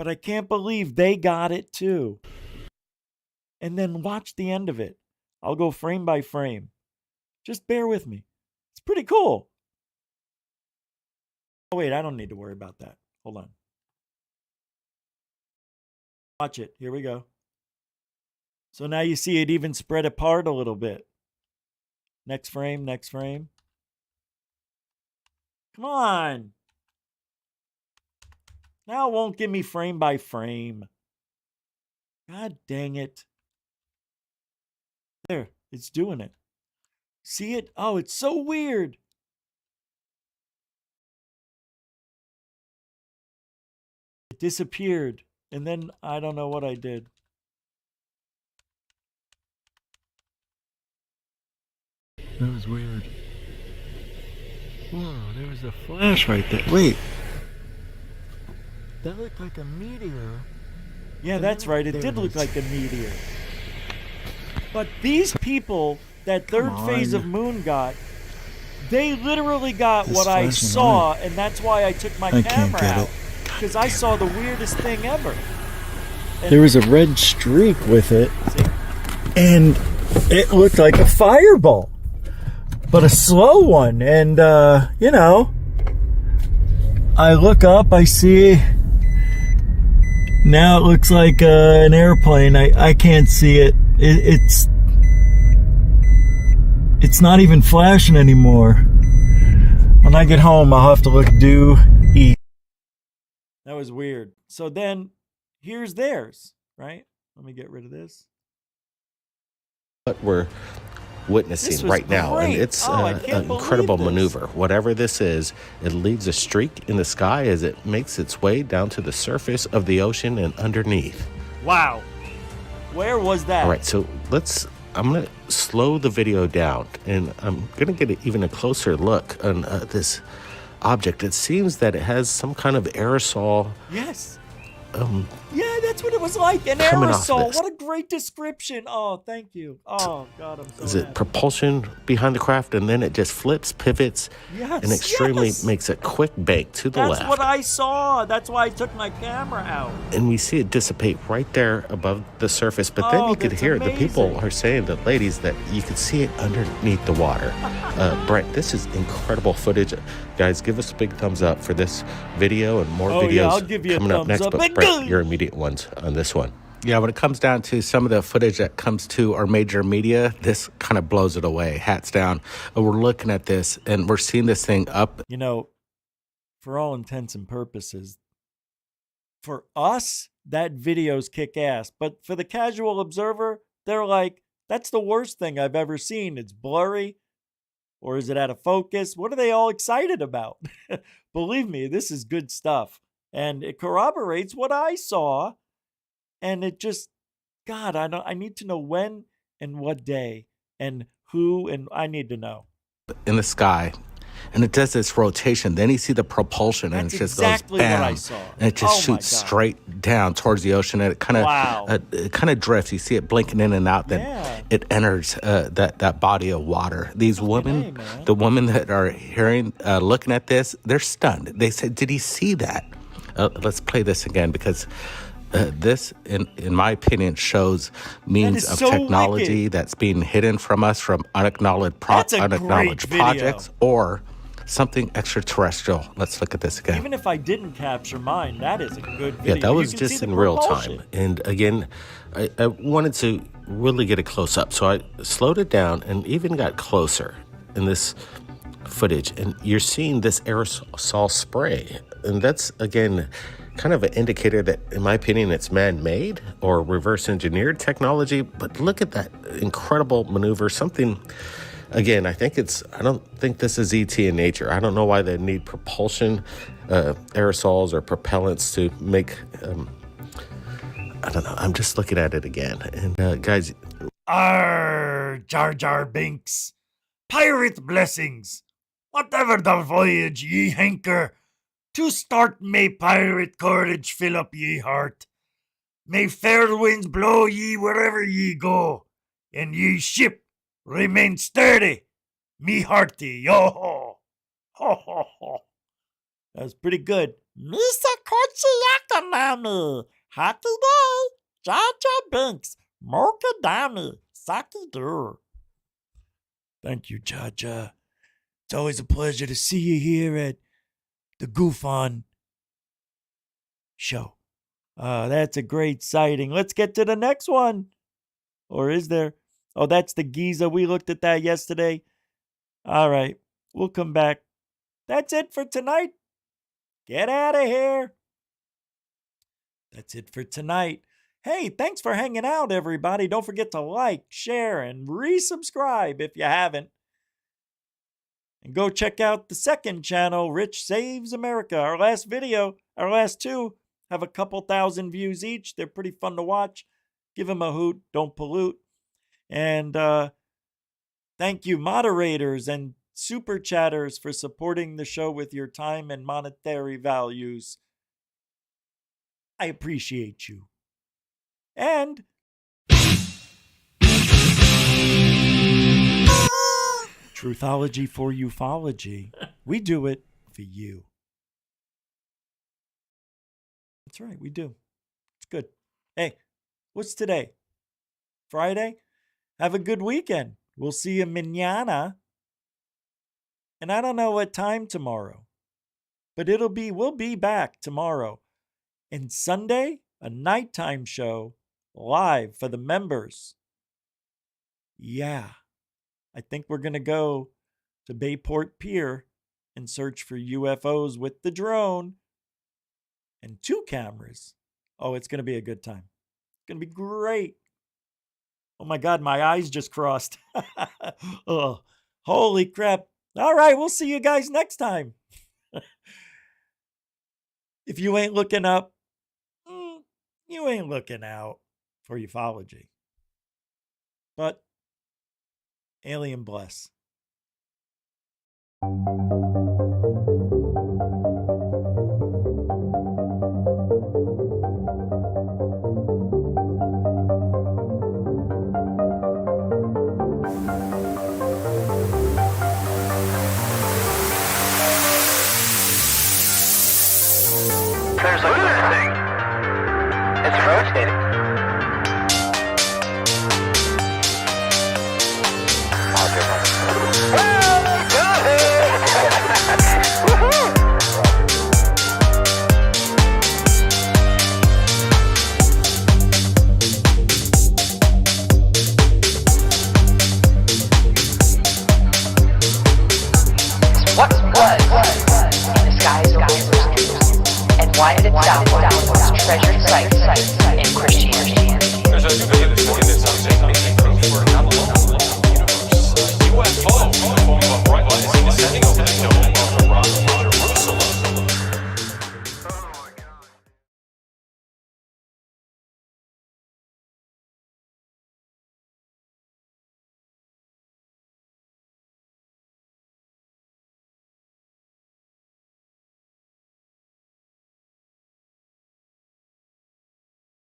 I can't believe they got it too. And then watch the end of it. I'll go frame by frame. Just bear with me. It's pretty cool. Oh, wait, I don't need to worry about that. Hold on. Watch it. Here we go. So now you see it even spread apart a little bit. Next frame, next frame. Come on. Now it won't give me frame by frame. God dang it. There, it's doing it. See it? Oh, it's so weird. It disappeared. And then I don't know what I did. That was weird. Whoa, there was a flash right there. Wait. That looked like a meteor. Yeah, that's right. It did look like a meteor. But these people that third phase of moon got, they literally got what I saw, and that's why I took my camera out. Because I saw the weirdest thing ever. And there was a red streak with it, and it looked like a fireball, but a slow one. And, you know, I look up, I see, now it looks like an airplane. I can't see it. It's not even flashing anymore. When I get home, I'll have to look due east. That was weird. So then, here's theirs, right? Let me get rid of this. What we're witnessing right now, and it's an incredible maneuver. Whatever this is, it leaves a streak in the sky as it makes its way down to the surface of the ocean and underneath. Wow. Where was that? All right, so I'm going to slow the video down, and I'm going to get even a closer look on this object. It seems that it has some kind of aerosol. Yes. Yeah, that's what it was like. An aerosol. What a great description. Oh, thank you. Oh, God, I'm so Is it propulsion behind the craft, and then it just flips, pivots, and extremely makes a quick bank to the left. That's what I saw. That's why I took my camera out. And we see it dissipate right there above the surface. But then you could hear it. The people are saying, the ladies, that you could see it underneath the water. Brent, this is incredible footage. Guys, give us a big thumbs up for this video and more videos I'll give you coming a up next. thumbs up. But Brent, your immediate ones on this one. Yeah, when it comes down to some of the footage that comes to our major media, this kind of blows it away. Hats down. We're looking at this, and we're seeing this thing up. You know, for all intents and purposes, for us, that video's kick ass. But for the casual observer, they're like, that's the worst thing I've ever seen. It's blurry. Or is it out of focus? What are they all excited about? Believe me, this is good stuff. And it corroborates what I saw. And it just, God, I need to know when and what day and who, and I need to know. In the sky, and it does this rotation. Then you see the propulsion, and it just goes bam, what I saw. And it just shoots straight down towards the ocean, and it kind of drifts. You see it blinking in and out. Then it enters that body of water. These women, the women that are hearing, looking at this, they're stunned. They said, "Did he see that?" Let's play this again, because this, in my opinion, shows means of technology that's being hidden from us, from unacknowledged projects, or something extraterrestrial. Let's look at this again. Even if I didn't capture mine, that is a good video. Yeah, that was just in real time. And again, I wanted to really get a close up, so I slowed it down and even got closer in this footage. And you're seeing this aerosol spray, and that's, again, kind of an indicator that, in my opinion, it's man-made or reverse engineered technology. But look at that incredible maneuver. Something, again, I don't think this is ET in nature. I don't know why they need propulsion, aerosols or propellants to make, I don't know. I'm just looking at it again. And guys. Arr, Jar Jar Binks. Pirate blessings. Whatever the voyage ye hanker, to start may pirate courage fill up ye heart. May fair winds blow ye wherever ye go, and ye ship remain sturdy, me hearty, yo-ho, ho-ho-ho. That's pretty good. Misa Kochiyaka Mami, happy day, Jar Jar Binks, Mocha Dami, Saki Dur. Thank you, Jaja. It's always a pleasure to see you here at the GUFON show. That's a great sighting. Let's get to the next one. Or is there? Oh, that's the Giza. We looked at that yesterday. All right. We'll come back. That's it for tonight. Get out of here. That's it for tonight. Hey, thanks for hanging out, everybody. Don't forget to like, share, and resubscribe if you haven't. And go check out the second channel, Rich Saves America. Our last two, have a couple thousand views each. They're pretty fun to watch. Give them a hoot. Don't pollute. And thank you, moderators and super chatters, for supporting the show with your time and monetary values. I appreciate you. And Truthology for ufology. We do it for you. That's right, we do. It's good. Hey, what's today? Friday? Have a good weekend. We'll see you mañana. And I don't know what time tomorrow, but we'll be back tomorrow. And Sunday, a nighttime show live for the members. Yeah. I think we're going to go to Bayport Pier and search for UFOs with the drone and 2 cameras. Oh, it's going to be a good time. It's going to be great. Oh my God, my eyes just crossed. Oh, holy crap. All right, we'll see you guys next time. If you ain't looking up, you ain't looking out. for ufology. But alien bless. There's look at this thing. It's rotating. What was in the skies over and why did it stop one of the most treasured sites in Christianity? There's a new video that's looking at something making proof we're not alone. UFO, bright lights.